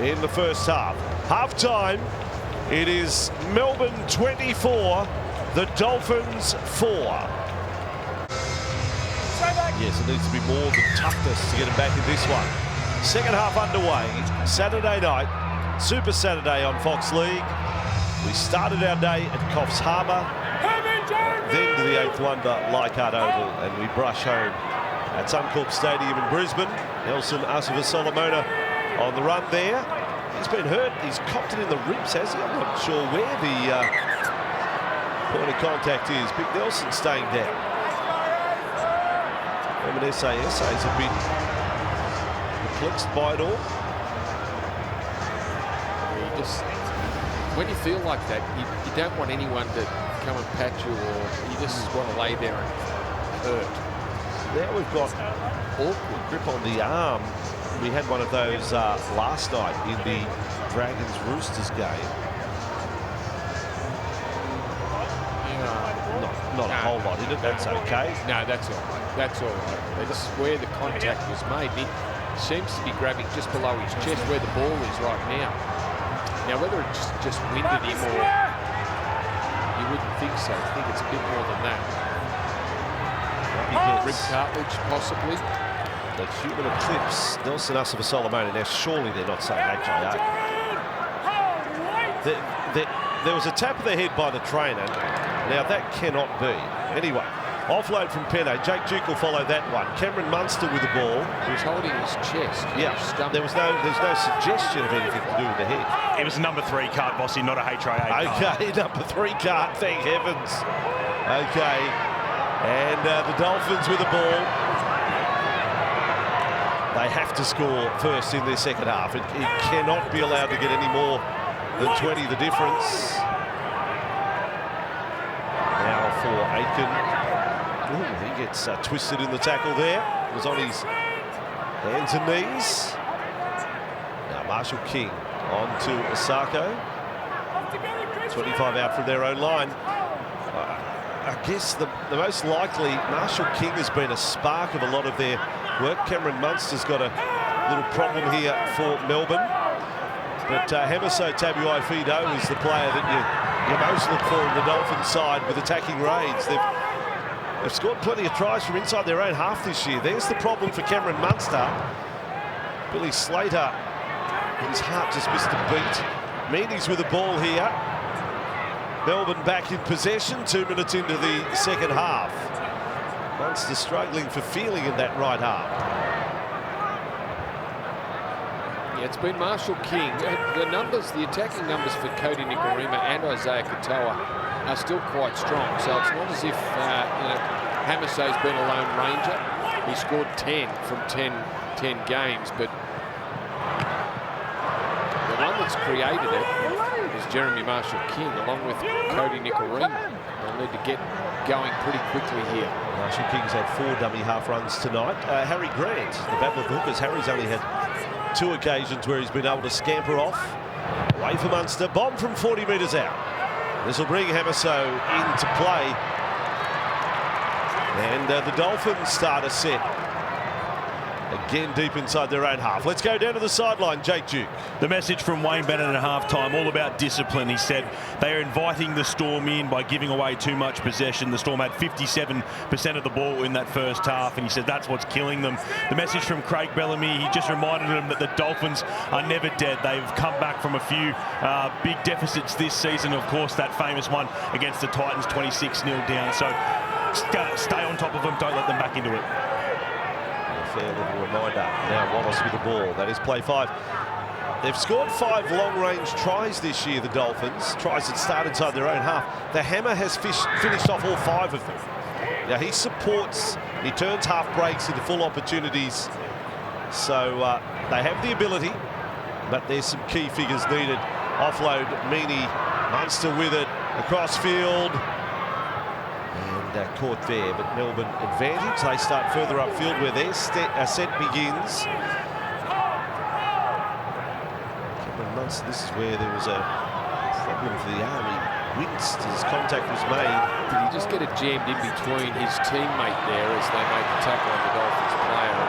in the first half. Half-time, it is Melbourne 24, the Dolphins 4. Yes, it needs to be more than toughness to get him back in this one. Second half underway, Saturday night, Super Saturday on Fox League. We started our day at Coffs Harbour, then to the 8th wonder, Leichhardt Oval, and we brush home at Suncorp Stadium in Brisbane. Nelson Asava-Solomona on the run there. He's been hurt, he's copped it in the ribs, has he? I'm not sure where the point of contact is. Big Nelson staying down. SAS is a bit perplexed by it all. When you feel like that, you don't want anyone to come and pat you, or you just want to lay there and hurt. Now we've got awkward grip on the arm. We had one of those last night in the Dragons-Roosters game. Not a whole lot in it, that's okay. No, that's all right. That's all right. That's where the contact was made. He seems to be grabbing just below his chest where the ball is right now. Now, whether it just winded him or you wouldn't think so. I think it's a bit more than that. Rib cartilage, possibly. The human eclipse, Nelson Asava-Solomona. Now, surely they're not saying HIA. There was a tap of the head by the trainer. Now, that cannot be. Anyway, offload from Penne. Jake Duke will follow that one. Cameron Munster with the ball. He was holding his chest. Yeah, there's no suggestion of anything to do with the head. It was a number 3 card, Bossy, not a HIA card. Okay, number 3 card, thank heavens. Okay, and the Dolphins with the ball. They have to score first in their second half. It cannot be allowed to get any more than 20 the difference. Now for Aitken. Ooh, he gets twisted in the tackle there. It was on his hands and knees. Now Marshall King on to Osako. 25 out from their own line. I guess the most likely, Marshall King has been a spark of a lot of their work. Cameron Munster's got a little problem here for Melbourne. But Hemiso Tabuai-Fado'o is the player that you most look for in the Dolphins side with attacking raids. They've scored plenty of tries from inside their own half this year. There's the problem for Cameron Munster. Billy Slater, his heart just missed a beat. Meaney's with the ball here. Melbourne back in possession, 2 minutes into the second half. Munster struggling for feeling in that right half. Yeah, it's been Marshall King. The attacking numbers for Cody Nikorima and Isaiah Katoa are still quite strong. So it's not as if Hamiso's been a lone ranger. He scored 10 from 10 games, but the one that's created it is Jeremy Marshall King, along with Cody Nikorima. They'll need to get going pretty quickly here. Marshall King's had 4 dummy half runs tonight. Harry Grant, the battle of the hookers. Harry's only had 2 occasions where he's been able to scamper off. Away for Munster, bomb from 40 metres out. This will bring Hamiso into play. And the Dolphins start a set. Again, deep inside their own half. Let's go down to the sideline, Jake Duke. The message from Wayne Bennett at halftime, all about discipline. He said they are inviting the Storm in by giving away too much possession. The Storm had 57% of the ball in that first half, and he said that's what's killing them. The message from Craig Bellamy, he just reminded them that the Dolphins are never dead. They've come back from a few big deficits this season. Of course, that famous one against the Titans, 26-0 down. So stay on top of them. Don't let them back into it. Fair little reminder. Now Wallace with the ball. That is play 5. They've scored 5 long-range tries this year, the Dolphins. Tries that start inside their own half. The Hammer has finished off all 5 of them. Now he supports, he turns half breaks into full opportunities. So they have the ability, but there's some key figures needed. Offload, Meaney, Munster with it, across field. Caught there, but Melbourne advantage. They start further upfield where their set begins. Cameron Munster, this is where there was a problem for the Army. Winced as contact was made. Did he just get it jammed in between his teammate there as they made the tackle on the Dolphins player?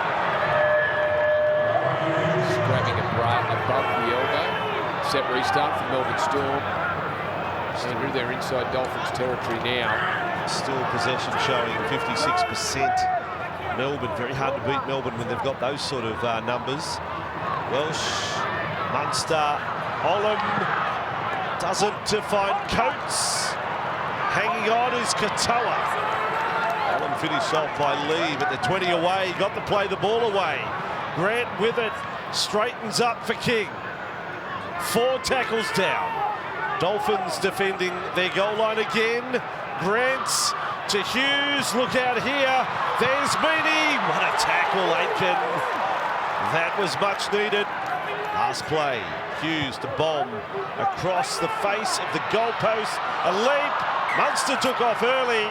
Just grabbing a bra above the elbow. Set restart for Melbourne Storm. Through their inside Dolphins territory now. Still possession showing 56%. Melbourne, very hard to beat Melbourne when they've got those sort of numbers. Welsh, Munster, Olam doesn't find Coates. Hanging on is Katoa. Olam finished off by Lee, but they're 20 away. Got to play the ball away. Grant with it, straightens up for King. 4 tackles down. Dolphins defending their goal line again. Grants to Hughes, look out here. There's Meaney. What a tackle, Aitken. That was much needed. Last play, Hughes to bomb across the face of the goalpost. A leap. Munster took off early.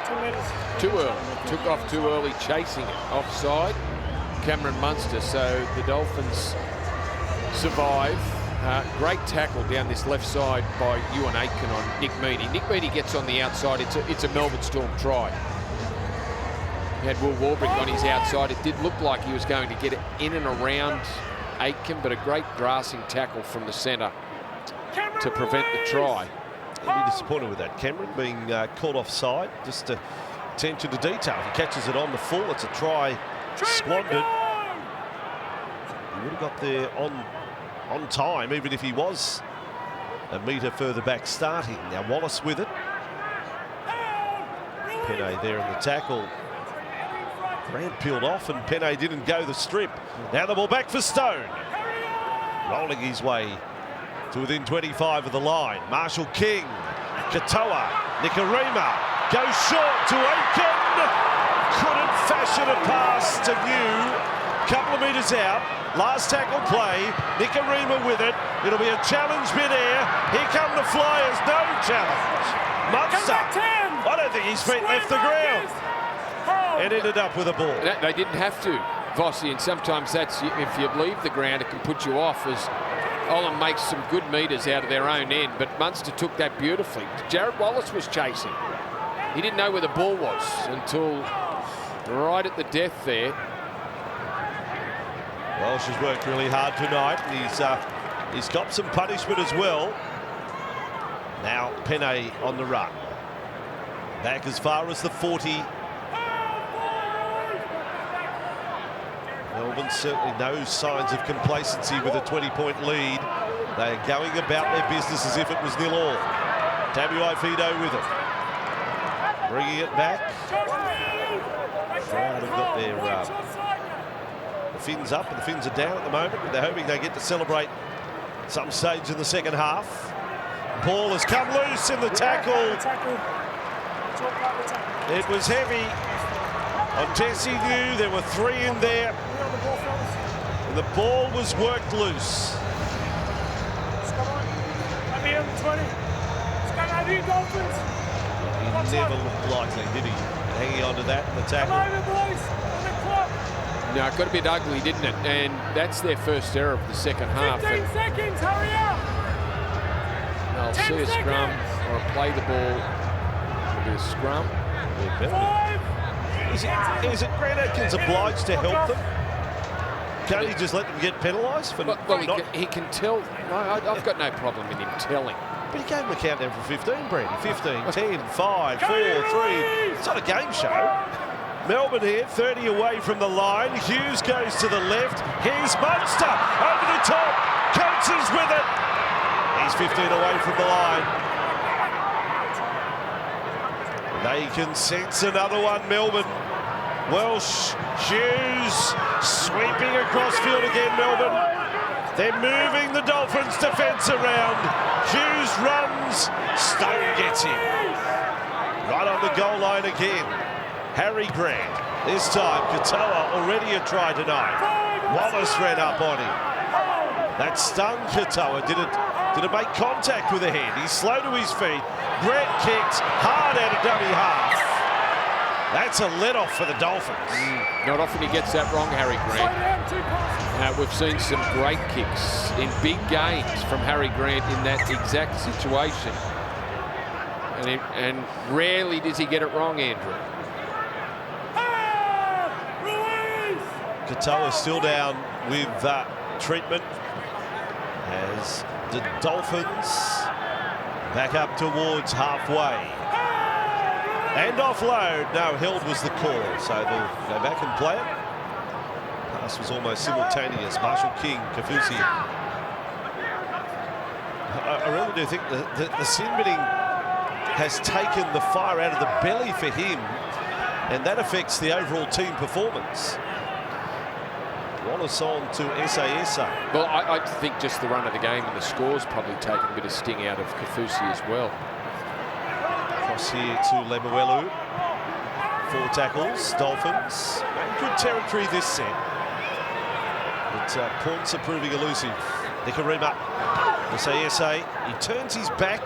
2 minutes. Too early. Took off too early, chasing it. Offside. Cameron Munster. So the Dolphins survive. Great tackle down this left side by Ewan Aitken on Nick Meaney. Nick Meaney gets on the outside. It's a Melbourne Storm try. He had Will Warbrick on his outside. It did look like he was going to get it in and around Aitken, but a great grassing tackle from the centre to prevent the try. I'll be disappointed with that. Cameron being caught offside. Just attention to detail. If he catches it on the full, it's a try squandered. He would have got there on time, even if he was a metre further back starting. Now Wallace with it. Penne there in the tackle. Grant peeled off and Penne didn't go the strip. Now the ball back for Stone. Rolling his way to within 25 of the line. Marshall King, Katoa, Nikarima goes short to Aitken. Couldn't fashion a pass to New. Couple of metres out. Last tackle play. Nikarima with it. It'll be a challenge mid-air. Here come the Flyers. No challenge. Munster. I don't think his feet left the ground. And ended up with a ball. They didn't have to, Vossi, and sometimes that's, if you leave the ground, it can put you off, as Olam makes some good metres out of their own end, but Munster took that beautifully. Jared Wallace was chasing. He didn't know where the ball was until right at the death there. Welsh has worked really hard tonight. He's got some punishment as well. Now Penne on the run. Back as far as the 40. Melbourne certainly no signs of complacency with a 20-point lead. They are going about their business as if it was 0-0. Tabuai Fido with it. Bringing it back. Crowd have got their the fins up and the fins are down at the moment. But they're hoping they get to celebrate some stage in the second half. Ball has come loose in the tackle. It was heavy on Jesse New. There were 3 in there. And the ball was worked loose. He never looked likely, did he? Hanging on to that in the tackle. No, it got a bit ugly, didn't it? And that's their first error of the second half. 15 seconds, hurry up! They'll 10 see a scrum seconds. or play the ball. It'll be a scrum. 5. Is it Grant Atkins obliged to help them? Can't he just let them get penalised for Well, not? he can tell. No, I've got no problem with him telling. But he gave him a countdown for 15, Brady. 15, 10, 5, 4, 3. It's not a game show. Melbourne here, 30 away from the line. Hughes goes to the left. Here's Munster over the top. Coates is with it. He's 15 away from the line. They can sense another one, Melbourne. Welsh, Hughes, sweeping across field again, Melbourne. They're moving the Dolphins' defence around. Hughes runs, Stone gets him. Right on the goal line again. Harry Grant. This time, Katoa already a try tonight. Wallace ran up on him. That stung Katoa. Did it make contact with the head? He's slow to his feet. Grant kicked hard out of dummy half. That's a let-off for the Dolphins. Not often he gets that wrong, Harry Grant. We've seen some great kicks in big games from Harry Grant in that exact situation. And rarely does he get it wrong, Andrew. Katoa still down with treatment as the Dolphins back up towards halfway. And offload. No, held was the call, so they'll go back and play it. Pass was almost simultaneous. Marshall King, Kafusi. I really do think the sin binning has taken the fire out of the belly for him, and that affects the overall team performance. Wallace on to SASA. Well, I think just the run of the game and the score's probably taken a bit of sting out of Kafusi as well. Cross here to Lemuelu. 4 tackles, Dolphins. In good territory this set. But points are proving elusive. Nikarima, SASA. He turns his back.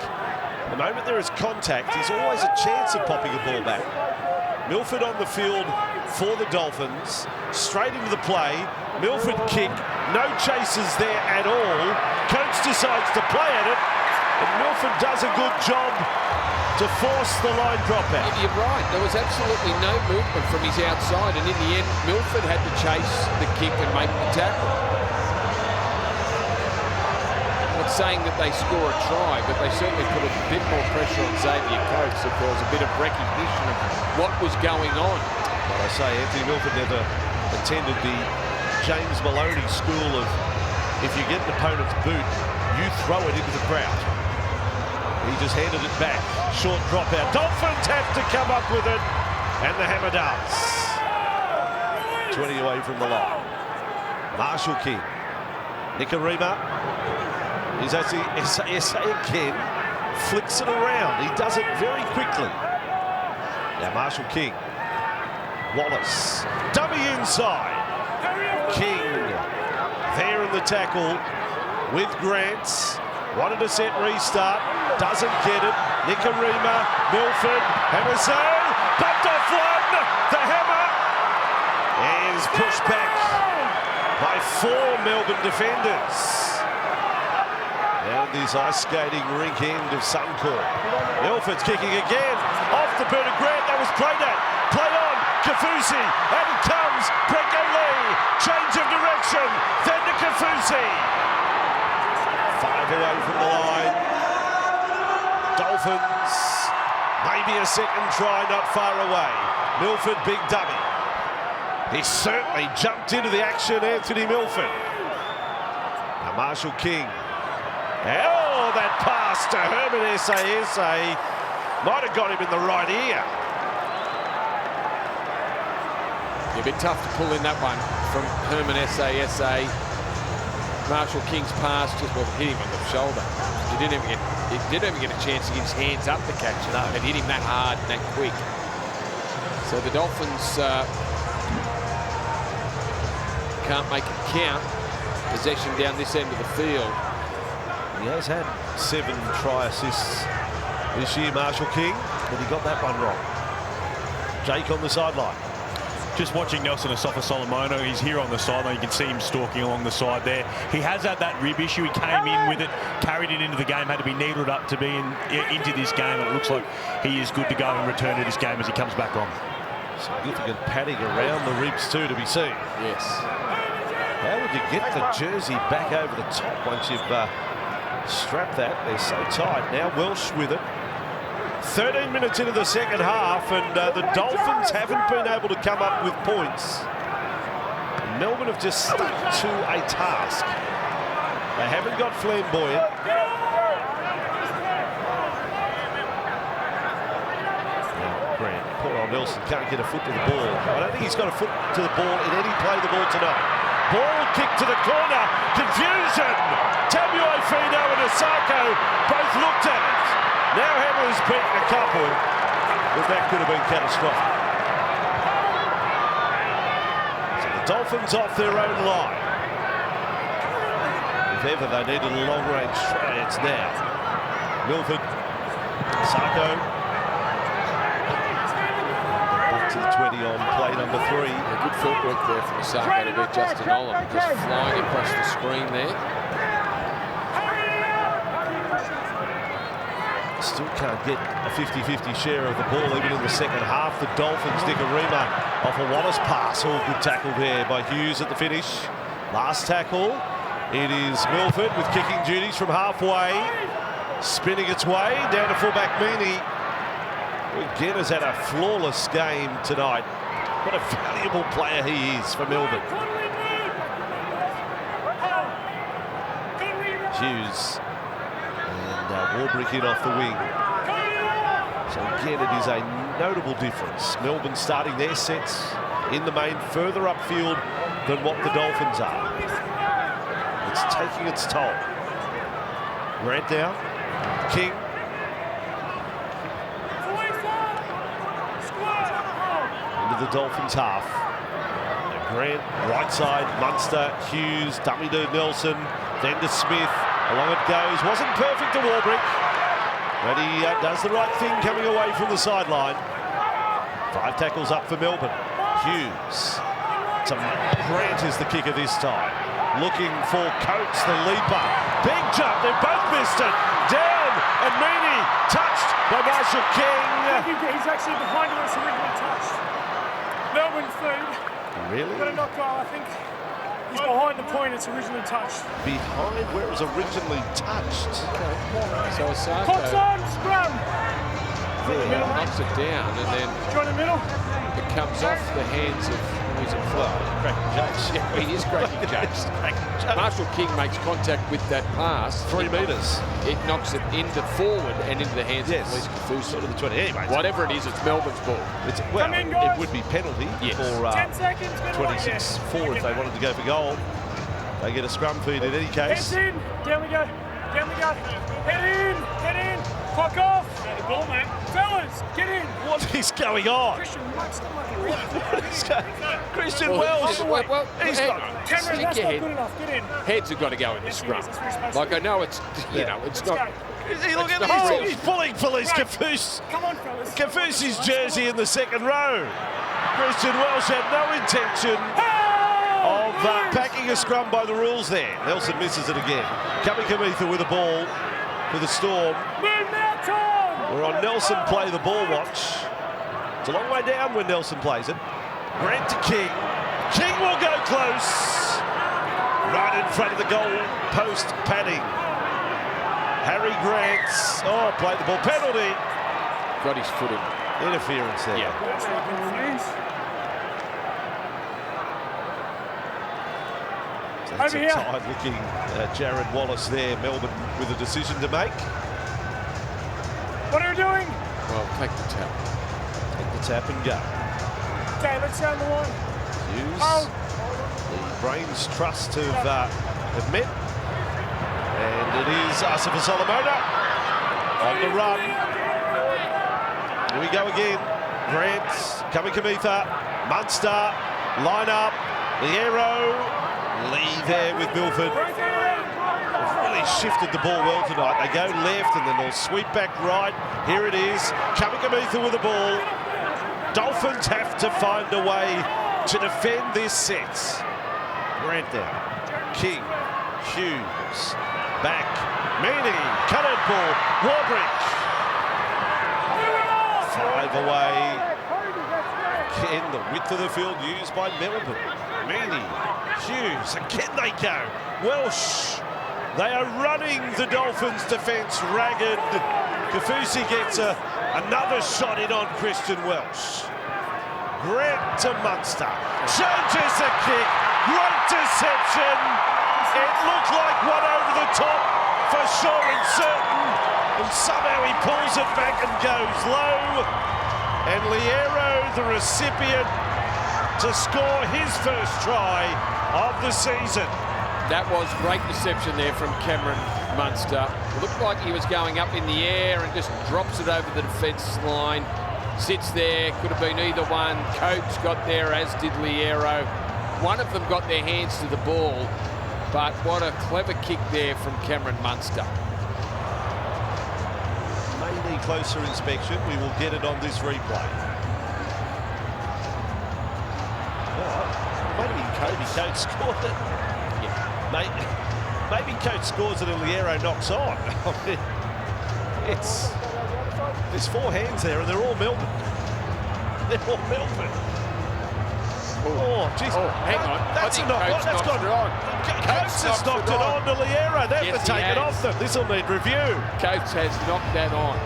The moment there is contact, he's always a chance of popping a ball back. Milford on the field for the Dolphins. Straight into the play. Milford kick. No chases there at all. Coates decides to play at it. And Milford does a good job to force the line drop out. You're right. There was absolutely no movement from his outside. And in the end, Milford had to chase the kick and make the tackle. I'm not saying that they score a try, but they certainly put a bit more pressure on Xavier Coates if there was a bit of recognition of what was going on. Well, I say Anthony Milford never attended the James Maloney school of if you get an opponent's boot, you throw it into the crowd. He just handed it back. Short drop out. Dolphins have to come up with it, and the hammer does. 20 away from the line. Marshall King. Nikarima. He's actually SA again. Flicks it around. He does it very quickly. Now Marshall King. Wallace. Dummy inside. King there in the tackle with Grant. Wanted to set restart. Doesn't get it. Nikarima. Milford. Hamaso. Bumped off one. The hammer is pushed back by 4 Melbourne defenders. Down this ice skating rink end of Suncorp. Milford's kicking again. Off the boot of Grant. That was played at. Play on. Kafusi. And it comes. Brecko Lee. Change of direction. Then to Kafusi. 5 away from the line. Dolphins. Maybe a second try not far away. Milford, big dummy. He certainly jumped into the action, Anthony Milford. Now Marshall King. Oh, that pass to Herman SASA might have got him in the right ear. A bit tough to pull in that one from Herman SASA. Marshall King's pass just hit him on the shoulder. He didn't even get a chance to get his hands up to catch it. It hit him that hard and that quick. So the Dolphins can't make it count. Possession down this end of the field. He has had 7 try assists this year, Marshall King, but he got that one wrong. Jake on the sideline. just watching Nelson Asafa-Solomona, he's here on the sideline. You can see him stalking along the side there. He has had that rib issue. He came in with it, carried it into the game, had to be needled up to be into this game, and it looks like he is good to go and return to this game as he comes back on. Significant padding around the ribs too to be seen. Yes. How would you get the jersey back over the top once you've strapped that? They're so tight. Now Welsh with it. 13 minutes into the second half, and the Dolphins haven't been able to come up with points. Melbourne have just stuck to a task. They haven't got flamboyant. Grant, poor old Nelson can't get a foot to the ball. I don't think he's got a foot to the ball in any play of the ball tonight. Ball kick to the corner. Confusion. Tabuai-Fino and Osako both looked at it. Now Hammer's beaten a couple, but that could have been catastrophic. So the Dolphins off their own line. If ever they needed a long-range try, it's now. Milford, Osako. Back to the 20 on play number 3. Good footwork there from Osako to beat Justin Olam. Just flying across the screen there. Still can't get a 50-50 share of the ball even in the second half. The Dolphins, Nicarima off a Wallace pass. All good tackle there by Hughes at the finish. Last tackle. It is Milford with kicking duties from halfway. Spinning its way down to fullback Meaney. Again has had a flawless game tonight. What a valuable player he is for Melbourne. Hughes. Warbrick in off the wing. So again, it is a notable difference. Melbourne starting their sets in the main further upfield than what the Dolphins are. It's taking its toll. Grant down. King. Into the Dolphins half. Grant, right side, Munster, Hughes, dummy to Nelson, then to Smith. Along it goes. Wasn't perfect to Warbrick, but he does the right thing coming away from the sideline. 5 tackles up for Melbourne. Hughes. Grant is the kicker this time. Looking for Coates, the leaper. Big jump. They've both missed it. Down. And Meaney touched by Marshall King. He's actually behind where it's originally touched. Melbourne third. Really? Got a knock goal, I think. He's behind the point it's originally touched. Behind where it was originally touched. Okay. So Osako Cox on, scrum! knocks it down, and then Join the middle. it comes off the hands of who's it for? Cracking jokes. Yeah, he is cracking jokes. Marshall King makes contact with that pass. 3 metres. It knocks it into forward and into the hands of Luis Kafusi. Sort of the 20. Anyway, Whatever it is, it's Melbourne's ball. Well, Come in, guys. it would be penalty Yes. for 10 seconds. 26-4 if they wanted to go for goal. They get a scrum feed in any case. Heads in. Down we go. Down we go. Head in. Head in. Clock off. The ball, mate. Fellas, get in. What is going on? Christian, you might stop like Christian Welsh. Well, He's hang not. on. Cameron, Stick that's your not head. good enough. Get in. Heads have got to go in the scrum. That's what you're supposed Like to I know it's, you know, it's Let's not. go. Is he looking It's at not this? real. He's pulling Felice Right. Kafusi. Come on, fellas. Kafusi's jersey in the second row. Christian Welsh had no intention of packing a scrum by the rules there. Nelson misses it again. Kamikamitha with the ball for the Storm. Move now, Tom. We're on Nelson play the ball watch. It's a long way down when Nelson plays it. Grant to King. King will go close. Right in front of the goal post padding. Harry Grant. Oh, played the ball. Penalty. Got his foot in. Interference there. Yeah. That's Over a here. tight-looking Jared Wallace there. Melbourne with a decision to make. What are we doing? Well, take the tap. Take the tap and go. Okay, let's down the line. Hughes. Oh. The brains trust have met. And it is Asafa-Solomona on the run. Here we go again. Grant, Kamikamitha, Munster, line up, the arrow. Lee there with Milford. They've really shifted the ball well tonight. They go left and then they'll sweep back right. Here it is. Kamikamitha with the ball. Dolphins have to find a way to defend this set. Grant down. King. Hughes. Back. Meany. Cut it ball. Warbridge. 5 away. Again, the width of the field used by Melbourne. Meany. Hughes. Again they go. Welsh. They are running the Dolphins' defence ragged. Kafusi gets another shot in on Christian Welsh. Grant to Munster. Changes the kick. Great deception. It looked like one over the top for sure and certain. And somehow he pulls it back and goes low. And Liero, the recipient, to score his first try of the season. That was great deception there from Cameron Munster. It looked like he was going up in the air and just drops it over the defence line. Sits there, could have been either one. Coates got there, as did Liero. One of them got their hands to the ball, but what a clever kick there from Cameron Munster. May need closer inspection. We will get it on this replay. Oh, maybe Coates scored it. Maybe Coates scores it and Liero knocks on. There's 4 hands there and they're all Melbourne. They're all Melbourne. Oh, jeez. Oh, hang on. That's a knock on. That's gone wrong. Coates has knocked it on to Liero. They have to take it off them. This will need review. Coates has knocked that on.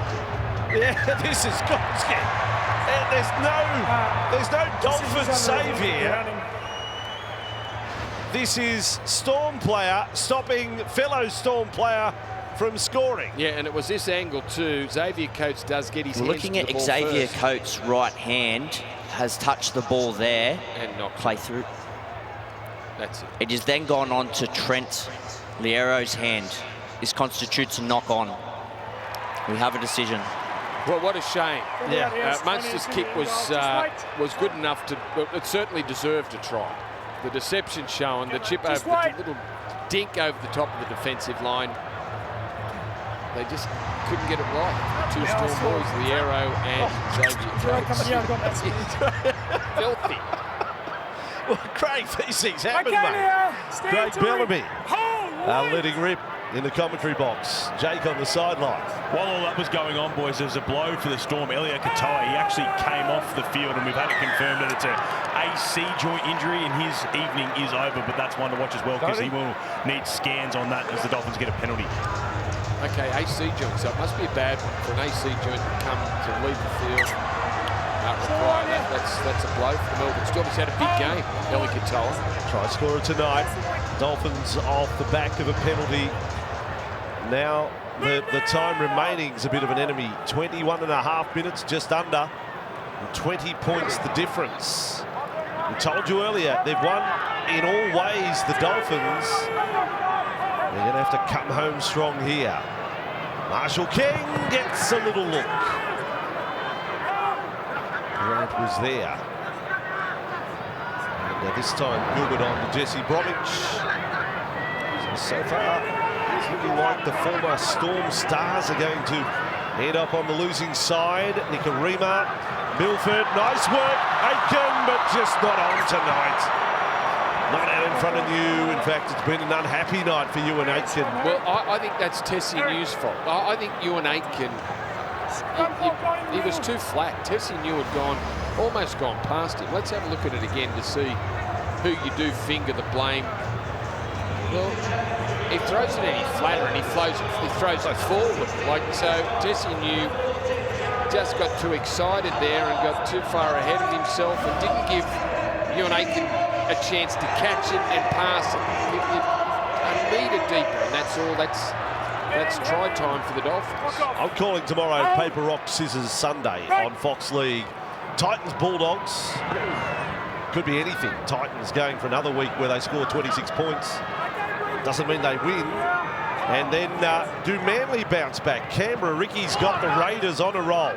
Yeah, this is Gonski. And there's no Dolphin save here. This is Storm player stopping fellow Storm player from scoring. Yeah, and it was this angle too. Xavier Coates does get his Looking hands to the at ball Xavier first. Coates' right hand, has touched the ball there. And knocked Play through. That's it. It has then gone on to Trent Liero's hand. This constitutes a knock on. We have a decision. Well, what a shame. Yeah. Munster's kick was good enough to, it certainly deserved a try. The deception shown, the chip over, the little dink over the top of the defensive line. They just couldn't get it right. The 2 Storm boys, Liero and Xavier Coates. Filthy. Well, great these things happen, mate. Great Bellamy letting rip in the commentary box. Jake on the sideline. While all that was going on, boys, there's a blow for the Storm. Elliot Katoa, he actually came off the field, and we've had it confirmed that it's a AC joint injury, and his evening is over, but that's one to watch as well, because he will need scans on that as the Dolphins get a penalty. Okay, AC joint, so it must be a bad one for an AC joint to come to leave the field. Require that. That's a blow for the Melbourne Storm. He's had a big game, Elliot Katoa. Try scorer tonight. Dolphins off the back of a penalty. Now the time remaining is a bit of an enemy. 21.5 minutes, just under. And 20 points the difference. We told you earlier, they've won in all ways, the Dolphins. They're going to have to come home strong here. Marshall King gets a little look. Grant was there. And this time Gilbert on to Jesse Bromwich. So far, it's looking like the former Storm stars are going to end up on the losing side. Nikarima, Milford, nice work. Aitken, but just not on tonight. Not out in front of you. In fact, it's been an unhappy night for Ewan Aitken. Well, I think that's Tessie New's fault. I think Ewan Aitken, he was too flat. Tessie New had almost gone past him. Let's have a look at it again to see who you do finger the blame. Well, he throws it any flatter and he throws it forward. So Tessie New just got too excited there and got too far ahead of himself and didn't give Ewan Aitken a chance to catch it and pass it. A metre deeper, and that's all. That's try time for the Dolphins. I'm calling tomorrow Paper, Rock, Scissors Sunday on Fox League. Titans, Bulldogs. Could be anything. Titans going for another week where they score 26 points. Doesn't mean they win. And then do Manly bounce back? Canberra, Ricky's got the Raiders on a roll.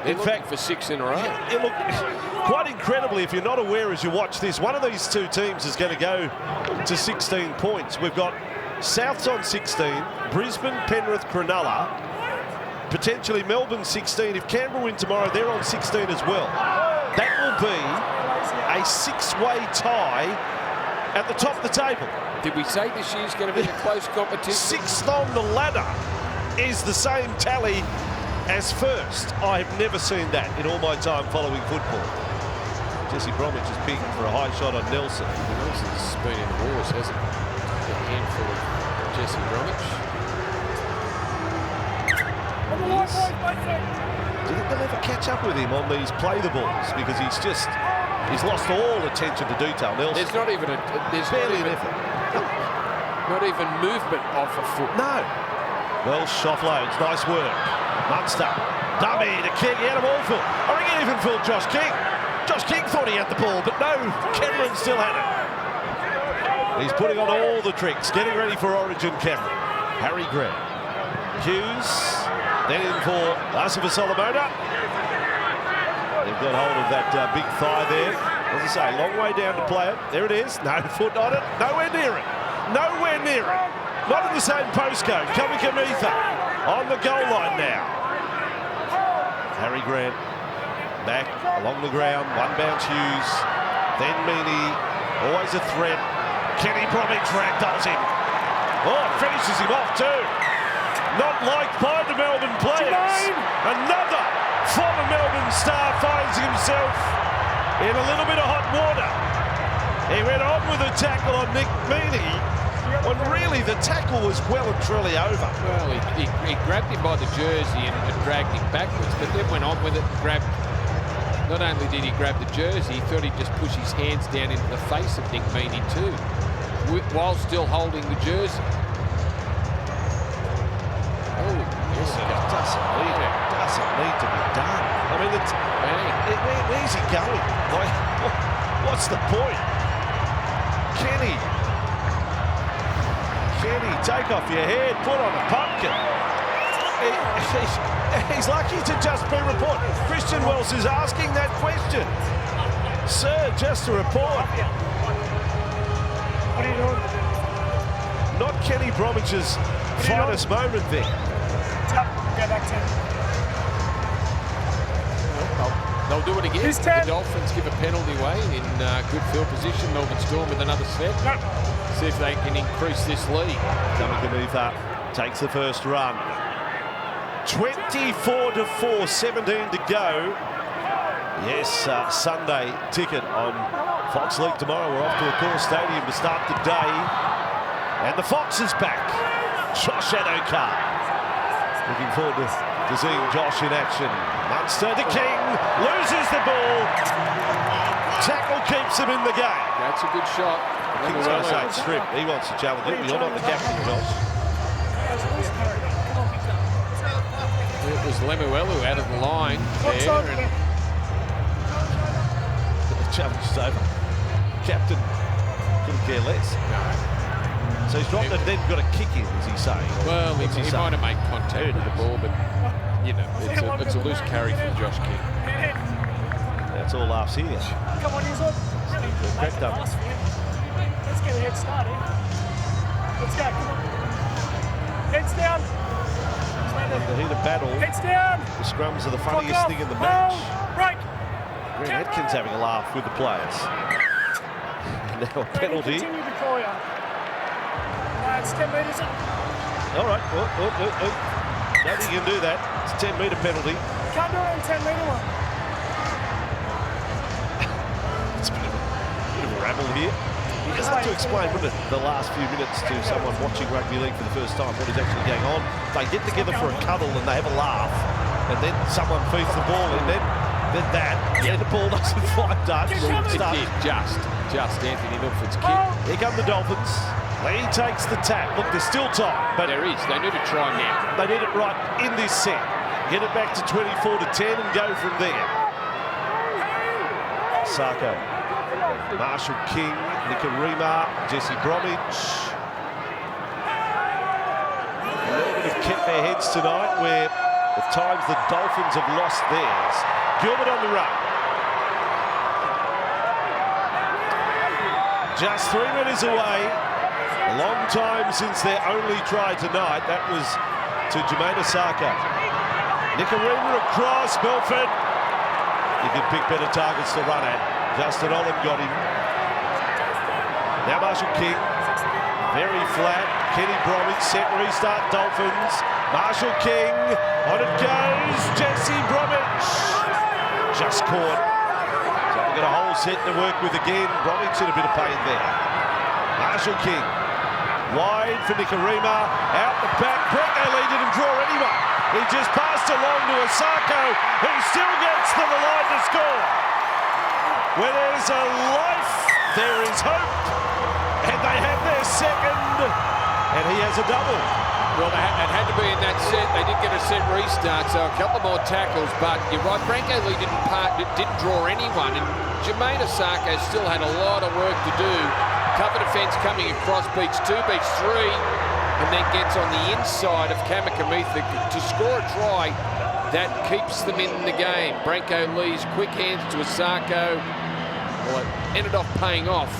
In fact, for 6 in a row. It looked quite incredibly, if you're not aware as you watch this, one of these two teams is going to go to 16 points. We've got Souths on 16, Brisbane, Penrith, Cronulla, potentially Melbourne 16. If Canberra win tomorrow, they're on 16 as well. That will be a six-way tie at the top of the table. Did we say this year's going to be a close competition? Sixth on the ladder is the same tally as first. I have never seen that in all my time following football. Jesse Bromwich is picking for a high shot on Nelson. Nelson's been in the wars, hasn't he? A handful of Jesse Bromwich. On the line, boys, Do you think they'll ever catch up with him on these play the balls? Because he's lost all attention to detail, Nelson. There's not even there's barely an effort. Not even movement off a foot. No. Well, offloads, nice work. Munster, dummy to King, he had them all full. I think he even fooled Josh King. Josh King thought he had the ball, but no, Cameron still had it. He's putting on all the tricks, getting ready for Origin Cameron. Harry Grant. Hughes, then in for Asifa Solomona. They've got hold of that big thigh there. As I say, long way down to play it. There it is, no foot on it, nowhere near it. Nowhere near it. Not in the same postcode. Kamikamitha on the goal line now. Harry Grant back along the ground. One bounce Hughes. Then Meany. Always a threat. Kenny Bromwich ragdolls him. Oh, finishes him off too. Not liked by the Melbourne players. Another former Melbourne star finds himself in a little bit of hot water. He went on with a tackle on Nick Meany, when really the tackle was well and truly over. Well, he grabbed him by the jersey and dragged him backwards, but then went on with it and grabbed. Not only did he grab the jersey, he thought he'd just push his hands down into the face of Nick Meany too, while still holding the jersey. Oh, yes, it doesn't need to be done. I mean, where's he going? What's the point? Kenny, take off your head, put on a pumpkin. He's lucky to just be reported. Christian Wells is asking that question. Sir, just a report. What are you doing? Not Kenny Bromwich's finest moment there. Go back 10. They'll do it again. The Dolphins give a penalty away in good field position. Melbourne Storm with another set. See if they can increase this lead. Kamikamitha takes the first run. 24-4, 17 to go. Yes, Sunday ticket on Fox League tomorrow. We're off to Accor Stadium to start the day. And the Fox is back. Josh Adokar. Looking forward to seeing Josh in action. Munster to King, loses the ball. Tackle keeps him in the game. That's a good shot. King's going to say it's strip. He wants to challenge it. You're not the captain, Josh. It was Lemuelu out of the line there. And the challenge is over. Captain couldn't care less. So he's dropped it, then got a kick in, is he saying? Well, he might have made contact with the ball, but you know, it's a loose carry from Josh King. That's all laughs here. Come on, he's on. Cracked up. Let's get a head start here. Let's go, come on. Heads down. The heat of battle. Heads down. The scrums are the funniest thing in the match. Break. Grant Atkins having a laugh with the players. And now a penalty. Continue to call you. It's 10 metres. All right. Nobody can do that. It's a 10-metre penalty. Can't do it in 10-metre one. It's a bit of a rabble here. You just have to explain, wouldn't it, the last few minutes to someone watching rugby league for the first time what is actually going on. They get together for a cuddle and they have a laugh, and then someone feeds the ball, and then the ball doesn't fly Dutch. It did just Anthony Milford's kick. Here come the Dolphins. Lee takes the tap. Look, there's still time, but there is. They need to try now. They need it right in this set. Get it back to 24-10 and go from there. Sako, Marshall King, Nikarima, Jesse Bromwich. Melbourne have kept their heads tonight, where at times the Dolphins have lost theirs. Gilbert on the run. Just 3 minutes away. A long time since their only try tonight. That was to Jermaine Osaka. Nikarima across, Milford. You can pick better targets to run at. Justin Olam got him. Now Marshall King. Very flat. Kenny Bromwich, set restart Dolphins. Marshall King, on it goes. Jesse Bromwich. Just caught. So we've got a whole set to work with again. Bromwich in a bit of pain there. Marshall King. Wide for Nikarima. Out the back. Brenko Lee didn't draw anyone. He just passed along to Osako, who still gets to the line to score. Where there's a life, there is hope. And they have their second, and he has a double. Well, it had to be in that set. They did get a set restart, so a couple more tackles. But you're right, Brenko Lee didn't draw anyone, and Jermaine Osako still had a lot of work to do. Cover defence coming across, beats 2, beats 3, and then gets on the inside of Kamikamitha to score a try that keeps them in the game. Brenko Lee's quick hands to Osako. Well, it ended up paying off,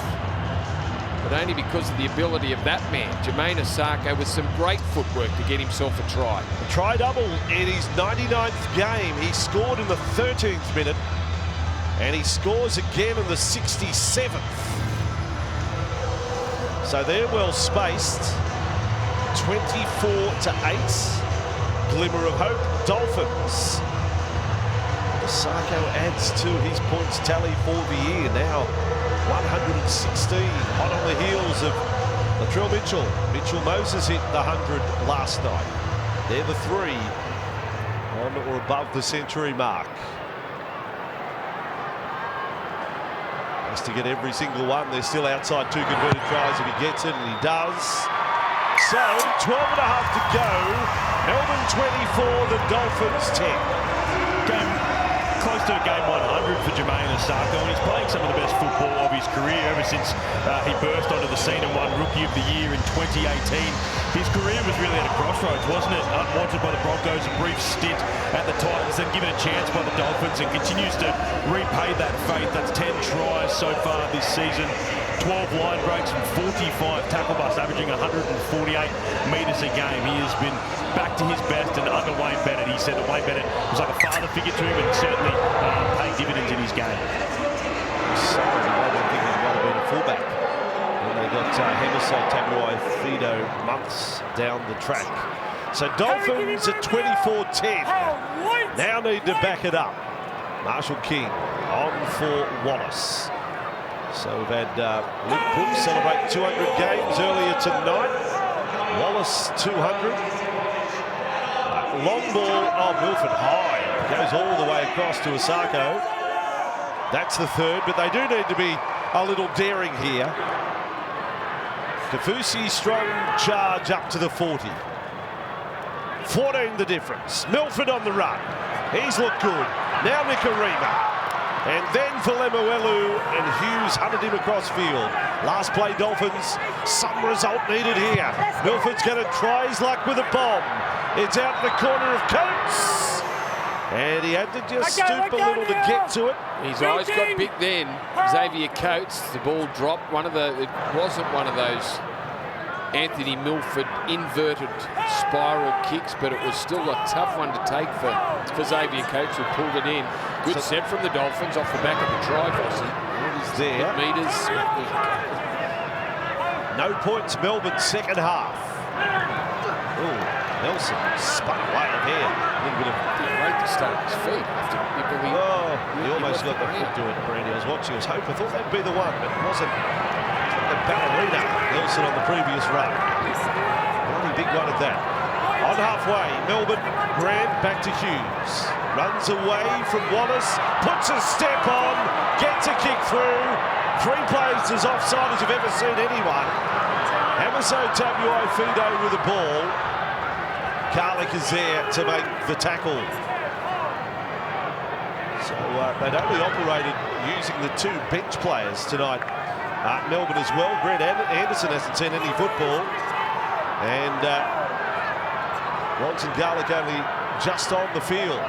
but only because of the ability of that man, Jermaine Osako, with some great footwork to get himself a try. A try double in his 99th game. He scored in the 13th minute, and he scores again in the 67th. So they're well spaced. 24-8. Glimmer of hope. Dolphins. Osako adds to his points tally for the year. Now 116. Hot on the heels of Latrell Mitchell. Mitchell Moses hit the 100 last night. They're the 3 on or above the century mark. Has to get every single one. They're still outside 2 converted tries if he gets it, and he does. So 12 and a half to go. Melbourne 24, the Dolphins 10. Game close to game 100 for Jermaine Osako, and he's playing some of the best football of his career ever since he burst onto the scene and won Rookie of the Year in 2018. His career was really at a crossroads, wasn't it? Unwanted by the Broncos, a brief stint at the Titans, then given a chance by the Dolphins, and continues to repay that faith. That's 10 tries so far this season, 12 line breaks and 45 tackle busts, averaging 148 metres a game. He has been back to his best, and under Wayne Bennett, he said that Wayne Bennett was like a father figure to him, and certainly paying dividends in his game. So I don't think he might have been a fullback when they got Hemiso Tabuai-Fido months down the track. So Dolphins at 24-10. Now need to back it up. Marshall King on for Wallace. So we've had Luke Brooks celebrate 200 games earlier tonight. Wallace 200. Long ball, Milford high. Goes all the way across to Osako. That's the 3rd, but they do need to be a little daring here. Kafusi strong charge up to the 40. 14 the difference. Milford on the run. He's looked good. Now Nikarima. And then for Lemuelu, and Hughes hunted him across field. Last play, Dolphins. Some result needed here. Milford's going to try his luck with a bomb. It's out the corner of Coates. And he had to just stoop a little to get to it. His eyes got big then. Xavier Coates, the ball dropped. It wasn't one of those Anthony Milford inverted spiral kicks, but it was still a tough one to take for Xavier Coates, who pulled it in. Good set from the Dolphins off the back of the try, Bossy. It is there. Meters. No points, Melbourne second half. Oh, Nelson spun away here. A little bit of... Great to start his feet. He almost got the foot to it, Brandy. I was watching his hope. I thought that'd be the one, but it wasn't. The ballerina, Nelson on the previous run. Really big one at that. On halfway, Melbourne, Grant back to Hughes. Runs away from Wallace, puts a step on, gets a kick through. 3 plays as offside as you've ever seen anyone. Hemiso Tabuai-Fido with the ball. Karlik is there to make the tackle. So they'd only operated using the 2 bench players tonight. Melbourne as well. Grant Anderson hasn't seen any football. And Watson Garlick only just on the field.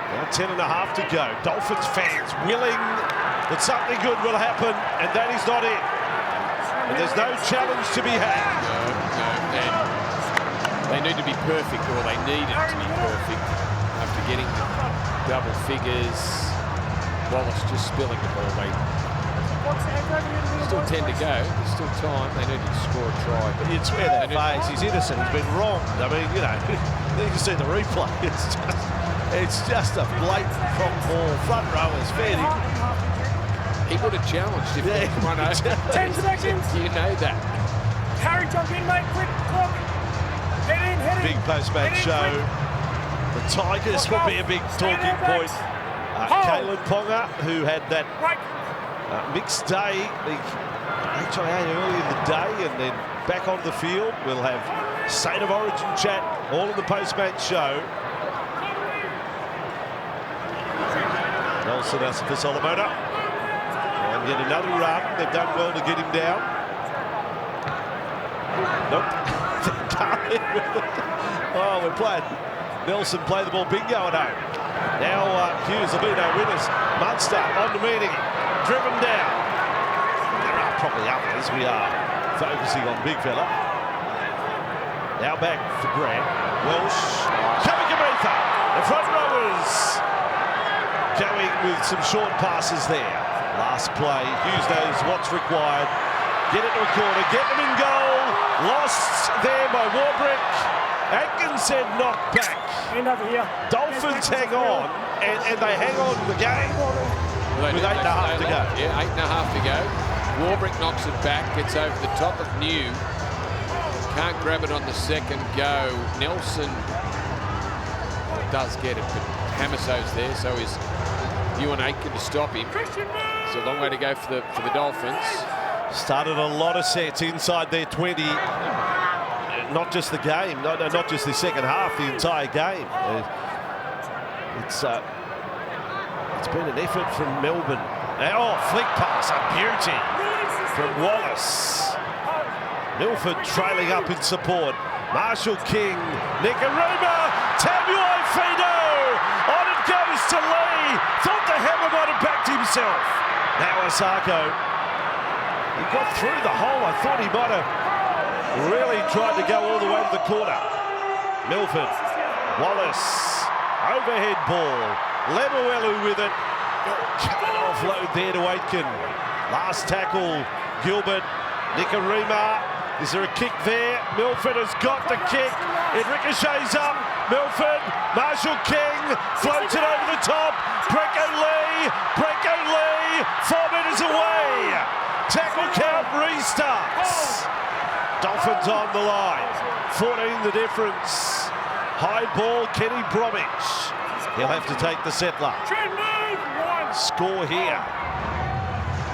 Now 10 and a half to go. Dolphins fans willing that something good will happen, and that is not it. And there's no challenge to be had. No. And they need to be perfect, or they needed to be perfect after getting to double figures. Wallace just spilling the ball. They still 10 to go. There's still time. They need to score a try. But you'd swear that phase, he's innocent. He's been wronged. I mean, you know, you can see the replay. It's just a blatant prop ball. Front rowers, fair. He would have challenged if he run over. 10 seconds. You know that. Harry, jump in, mate. Quick, clock. Head in. Big post-match show. The Tigers will be a big talking point. Kalen Ponga, who had that mixed day, the HIA early in the day, and then back on the field. We'll have State of Origin chat all in the post-match show. Nelson asking for Solomona. And yet another run. They've done well to get him down. Nope. Oh, we're playing. Nelson play the ball bingo at home. Now Hughes will be no winners. Munster on the meeting. Driven down. There are probably others. We are focusing on big fella. Now back for Grant. Welsh. Coming Gametha. The front rowers going with some short passes there. Last play. Hughes knows what's required. Get it to a corner. Get them in goal. Lost there by Warbrick. Atkinson knocked back. Dolphins hang on, and they hang on the game with 8.5 to go. Yeah, 8.5 to go. Warbrick knocks it back, gets over the top of New. Can't grab it on the second go. Nelson does get it, but Hamiso's there, so is Ewan Aitken to stop him. It's a long way to go for the Dolphins. Started a lot of sets inside their 20. Not just the game, not just the second half, the entire game. It's been an effort from Melbourne. Oh, flick pass, a beauty from Wallace. Milford trailing up in support. Marshall King, Nicarima, Tamuai Fido. On it goes to Lee. Thought the hammer might have backed himself. Now Osako. He got through the hole. I thought he might have really tried to go all the way to the corner. Milford, Wallace, overhead ball. Lemuelu with it. Coming offload there to Aitken. Last tackle, Gilbert, Nicarima. Is there a kick there? Milford has got the kick. It ricochets up. Milford, Marshall King, floats it over the top. Brecko Lee, 4 metres away. Tackle count restarts. Dolphins on the line. 14 the difference. High ball, Kenny Bromwich. He'll have to take the settler. Score here.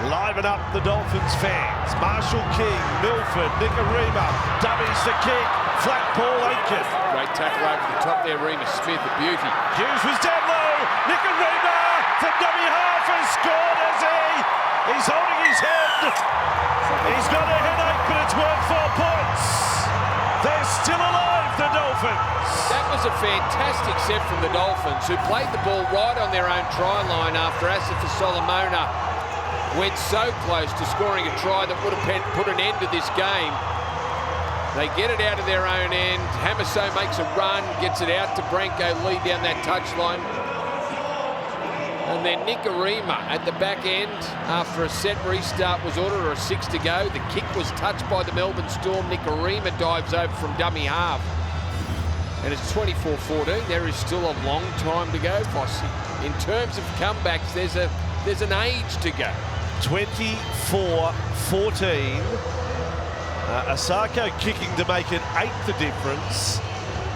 Liven up the Dolphins fans. Marshall King, Milford, Nicarima. Dummies the kick. Flat ball, Aitken. Great tackle over the top there, Remus Smith, the beauty. Hughes was down low. Nicarima from dummy half has scored, has he? He's holding his head. He's got a headache, but it's worth 4 points. They're still alive, the Dolphins. That was a fantastic set from the Dolphins, who played the ball right on their own try line after Asifa Solomona went so close to scoring a try that would have put an end to this game. They get it out of their own end. Hamiso makes a run, gets it out to Brenko Lee down that touchline. And then Nicarima at the back end, after a set restart was ordered, or a 6 to go. The kick was touched by the Melbourne Storm. Nicarima dives over from dummy half. And it's 24-14. There is still a long time to go, Fossey. In terms of comebacks, there's an age to go. 24-14. Osako kicking to make it 8 the difference.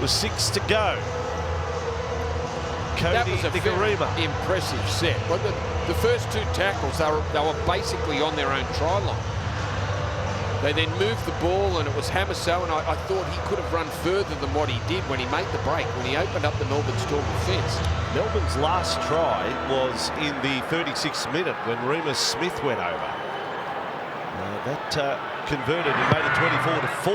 With 6 to go. Cody That was a Nicarima. very impressive set. Well, the first 2 tackles, they were basically on their own try line. They then moved the ball, and it was Hamiso, and I thought he could have run further than what he did when he made the break, when he opened up the Melbourne Storm defence. Melbourne's last try was in the 36th minute when Remus Smith went over. That converted and made it 24-4.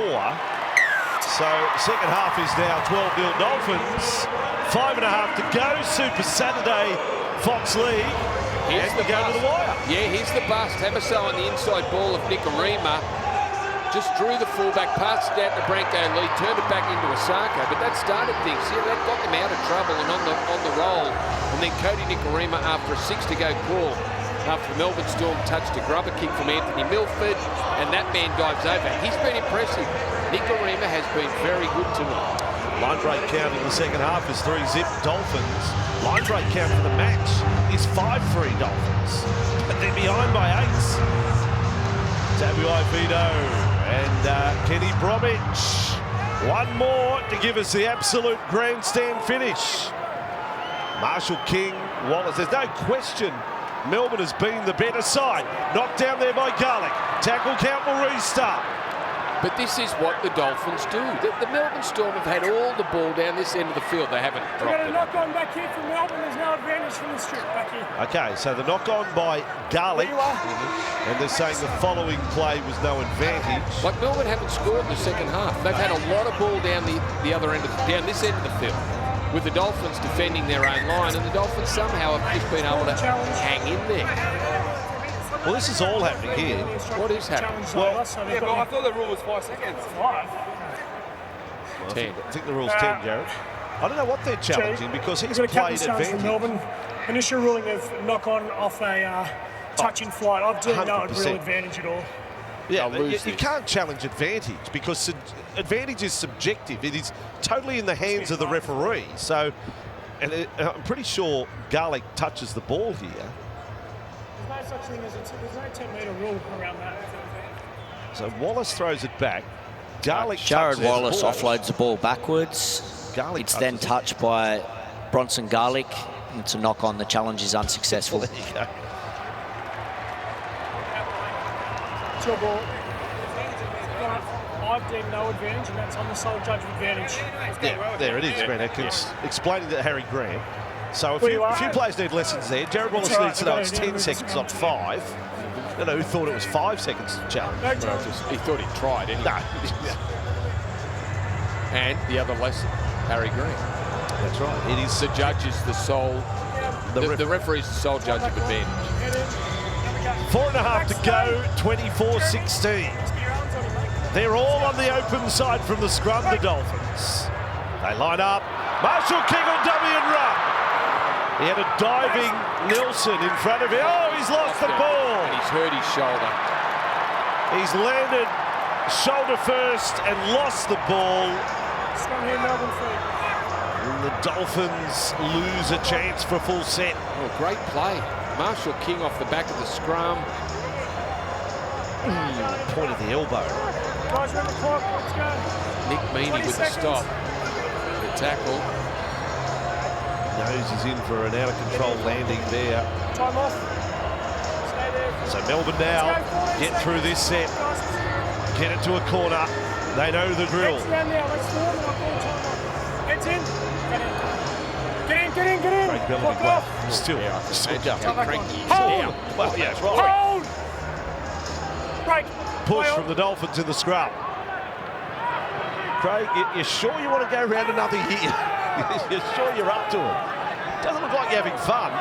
So second half is now 12-0 Dolphins. 5.5 to go. Super Saturday, Fox League. Here's and we go to the wire. Yeah, here's the bust. Hamiso on the inside ball of Nicarima. just drew the fullback, passed it out to Branko Lee, turned it back into Osako, but that started things. Yeah, that got them out of trouble and on the roll. And then Cody Nikorima, after a 6-to-go call, after the Melbourne Storm touched a grubber kick from Anthony Milford, and that man dives over. He's been impressive. Nikorima has been very good to him. Line break count in the second half is 3-zip Dolphins. Line break count for the match is 5-3 Dolphins. But they're behind by 8. Tabuai Fido and Kenny Bromwich. One more to give us the absolute grandstand finish. Marshall King, Wallace. There's no question Melbourne has been the better side. Knocked down there by Garlick. Tackle count will restart. But this is what the Dolphins do. The Melbourne Storm have had all the ball down this end of the field. They haven't We've got dropped a it. knock-on back here from Melbourne. There's no advantage from the strip back here. Okay, so the knock-on by Garlick. And they're saying the following play was no advantage. Like Melbourne haven't scored the second half. They've had a lot of ball down the other end, down this end of the field, with the Dolphins defending their own line, and the Dolphins somehow have just been able to hang in there. Well, this is all happening here. What is happening? Well, Yeah, but I thought the rule was 5 seconds. 5. 10. I think the rule's 10, Jared. I don't know what they're challenging because he's We've got a played captain's challenge from advantage. Melbourne. Initial ruling of knock-on off a touch in flight. I do no 100%. real advantage at all. Yeah, They'll lose you this. can't challenge advantage because advantage is subjective. It is totally in the hands of the referee. So, and I'm pretty sure Garlick touches the ball here. There's no such thing as there's no 10-metre rule around that. So Wallace throws it back. Garlick Jared touches Wallace the ball. offloads the ball backwards. Garlick It's then touches it. touched by Bronson Garlick. It's a knock on. The challenge is unsuccessful. There you go. It's your ball. I've deemed no advantage, and that's on the sole judge of advantage. Yeah, there it is, Grant Atkins explaining to Harry Grant. So Well, you a few are. players need lessons there. Jared Wallace That's all needs to right, know I it's got it. 10 seconds, not 5. I don't know who thought it was 5 seconds to challenge. No Well, challenge. he thought he tried anyway. No. And the other lesson, Harry Green. That's right. It is The judge is the sole, the referee is the sole judge of advantage. Head in. Have a go. 4.5 to go, 24-16. They're all on the open side from the scrum, the Dolphins. They line up. Marshall King will dummy and run. He had a diving Nelson in front of him. Oh, he's lost the And ball. he's hurt his shoulder. He's landed shoulder first and lost the ball. Scrum here, Melbourne free. And the Dolphins lose a chance for a full set. Oh, great play. Marshall King off the back of the scrum. Point of the elbow. Guys, we're on the clock. Let's go. Nick Meaney 20 with the seconds. stop. The tackle. Nose is in for an out-of-control landing there. Time off. Stay there. So Melbourne now get through this set, get it to a corner. They know the drill. Heads down now. Let's form and I'll call time off. Heads in. Get in. Get in. Get in. Craig Bellamy Clock well. off. Still Yeah, going. Hold. cranky. Hold. Well, yeah, right. Hold. Break. Push Play on. from the Dolphins in the scrum. Craig, you sure you want to go around another year? You're sure you're up to it? Doesn't look like you're having fun.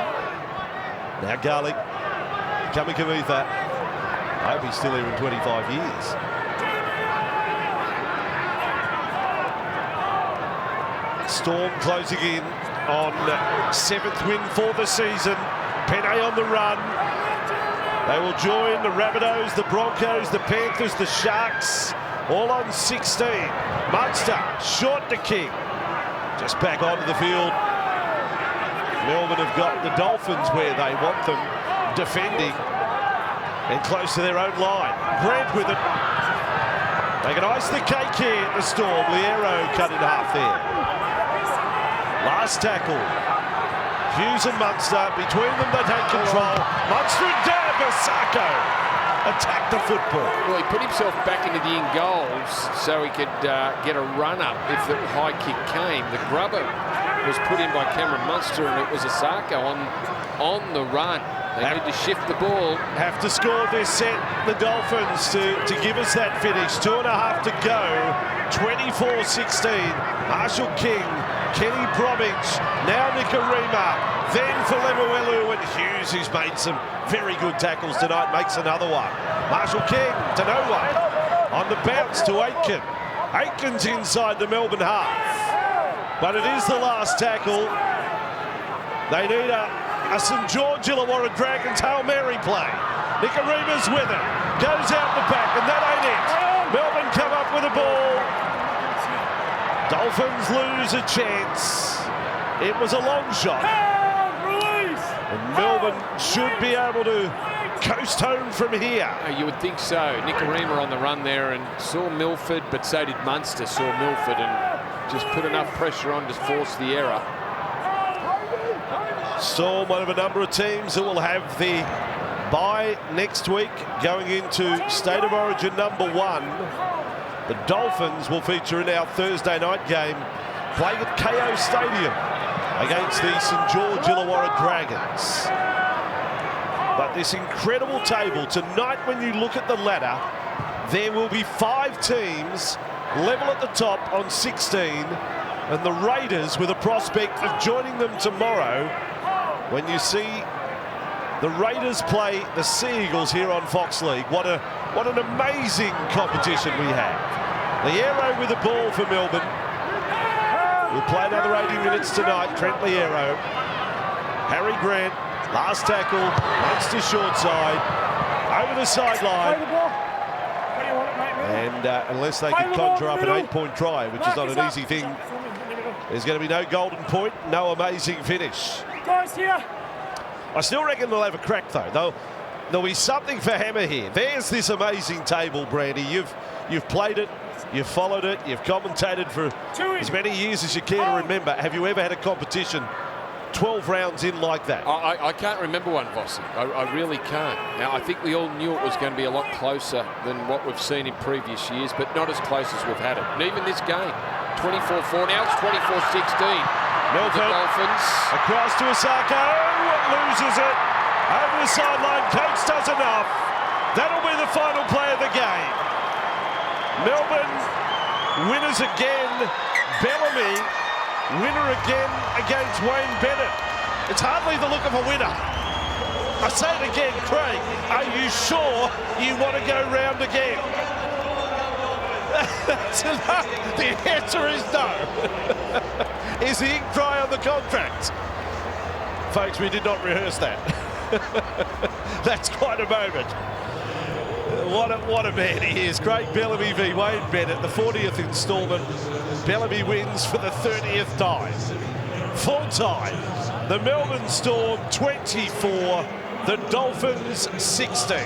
Now Garlick, Kamikamica. I hope he's still here in 25 years. Storm closing in on 7th win for the season. Penne on the run. They will join the Rabbitohs, the Broncos, the Panthers, the Sharks, all on 16. Munster, short to King. Just back onto the field. Melbourne have got the Dolphins where they want them, defending and close to their own line. Grant with it. They can ice the cake here at the Storm. Liero cut in half there. Last tackle. Hughes and Munster. Between them, they take control. Munster and Osako attack the football. Well, he put himself back into the in goals so he could get a run up if the high kick came. The grubber was put in by Cameron Munster, and it was Osako on the run. They need to shift the ball. Have to score this set, the Dolphins, to give us that finish. 2.5 to go. 24-16. Marshall King, Kenny Bromwich, now Nikorima, then for Lemuelu, and Hughes, who's made some very good tackles tonight, makes another one. Marshall King to no one. on the bounce to Aitken. Aitken's inside the Melbourne half. But it is the last tackle. They need a St George Illawarra Dragons Hail Mary play. Nicarima's with it. Goes out the back, and that ain't it. Melbourne come up with a ball. Dolphins lose a chance. It was a long shot. And Melbourne should be able to coast home from here. You would think so. Nicarima on the run there and saw Milford, but so did Munster, saw Milford, and just put enough pressure on to force the error. Storm, one of a number of teams that will have the bye next week, going into State of Origin #1. The Dolphins will feature in our Thursday night game, playing at KO Stadium against the St George Illawarra Dragons. But this incredible table tonight, when you look at the ladder, there will be 5 teams level at the top on 16, and the Raiders with a prospect of joining them tomorrow when you see the Raiders play the Sea Eagles here on Fox League. What an amazing competition we have. The Aero with the ball for Melbourne. We'll play another 80 minutes tonight. Trent Liero. Harry Grant, last tackle, Munster short side, over the sideline. And unless they can conjure up an 8-point try, which is not an easy thing, there's going to be no golden point, no amazing finish. Guys here. I still reckon they'll have a crack, though. There'll be something for Hammer here. There's this amazing table, Brandy. You've played it, you've followed it, you've commentated for as many years as you care to remember. Have you ever had a competition 12 rounds in like that? I can't remember one, Vossi. I really can't. Now, I think we all knew it was going to be a lot closer than what we've seen in previous years, but not as close as we've had it. And even this game, 24-4, now it's 24-16. Milford, Dolphins. Across to Osako, loses it. Over the sideline, Coates does enough. That'll be the final play of the game. Melbourne winners again. Bellamy, winner again against Wayne Bennett. It's hardly the look of a winner. I say it again, Craig. Are you sure you want to go round again? The answer is no. Is the ink dry on the contract? Folks, we did not rehearse that. That's quite a moment. What a man he is. Craig Bellamy v Wayne Bennett, the 40th instalment. Bellamy wins for the 30th time. Full time. The Melbourne Storm 24, the Dolphins 16.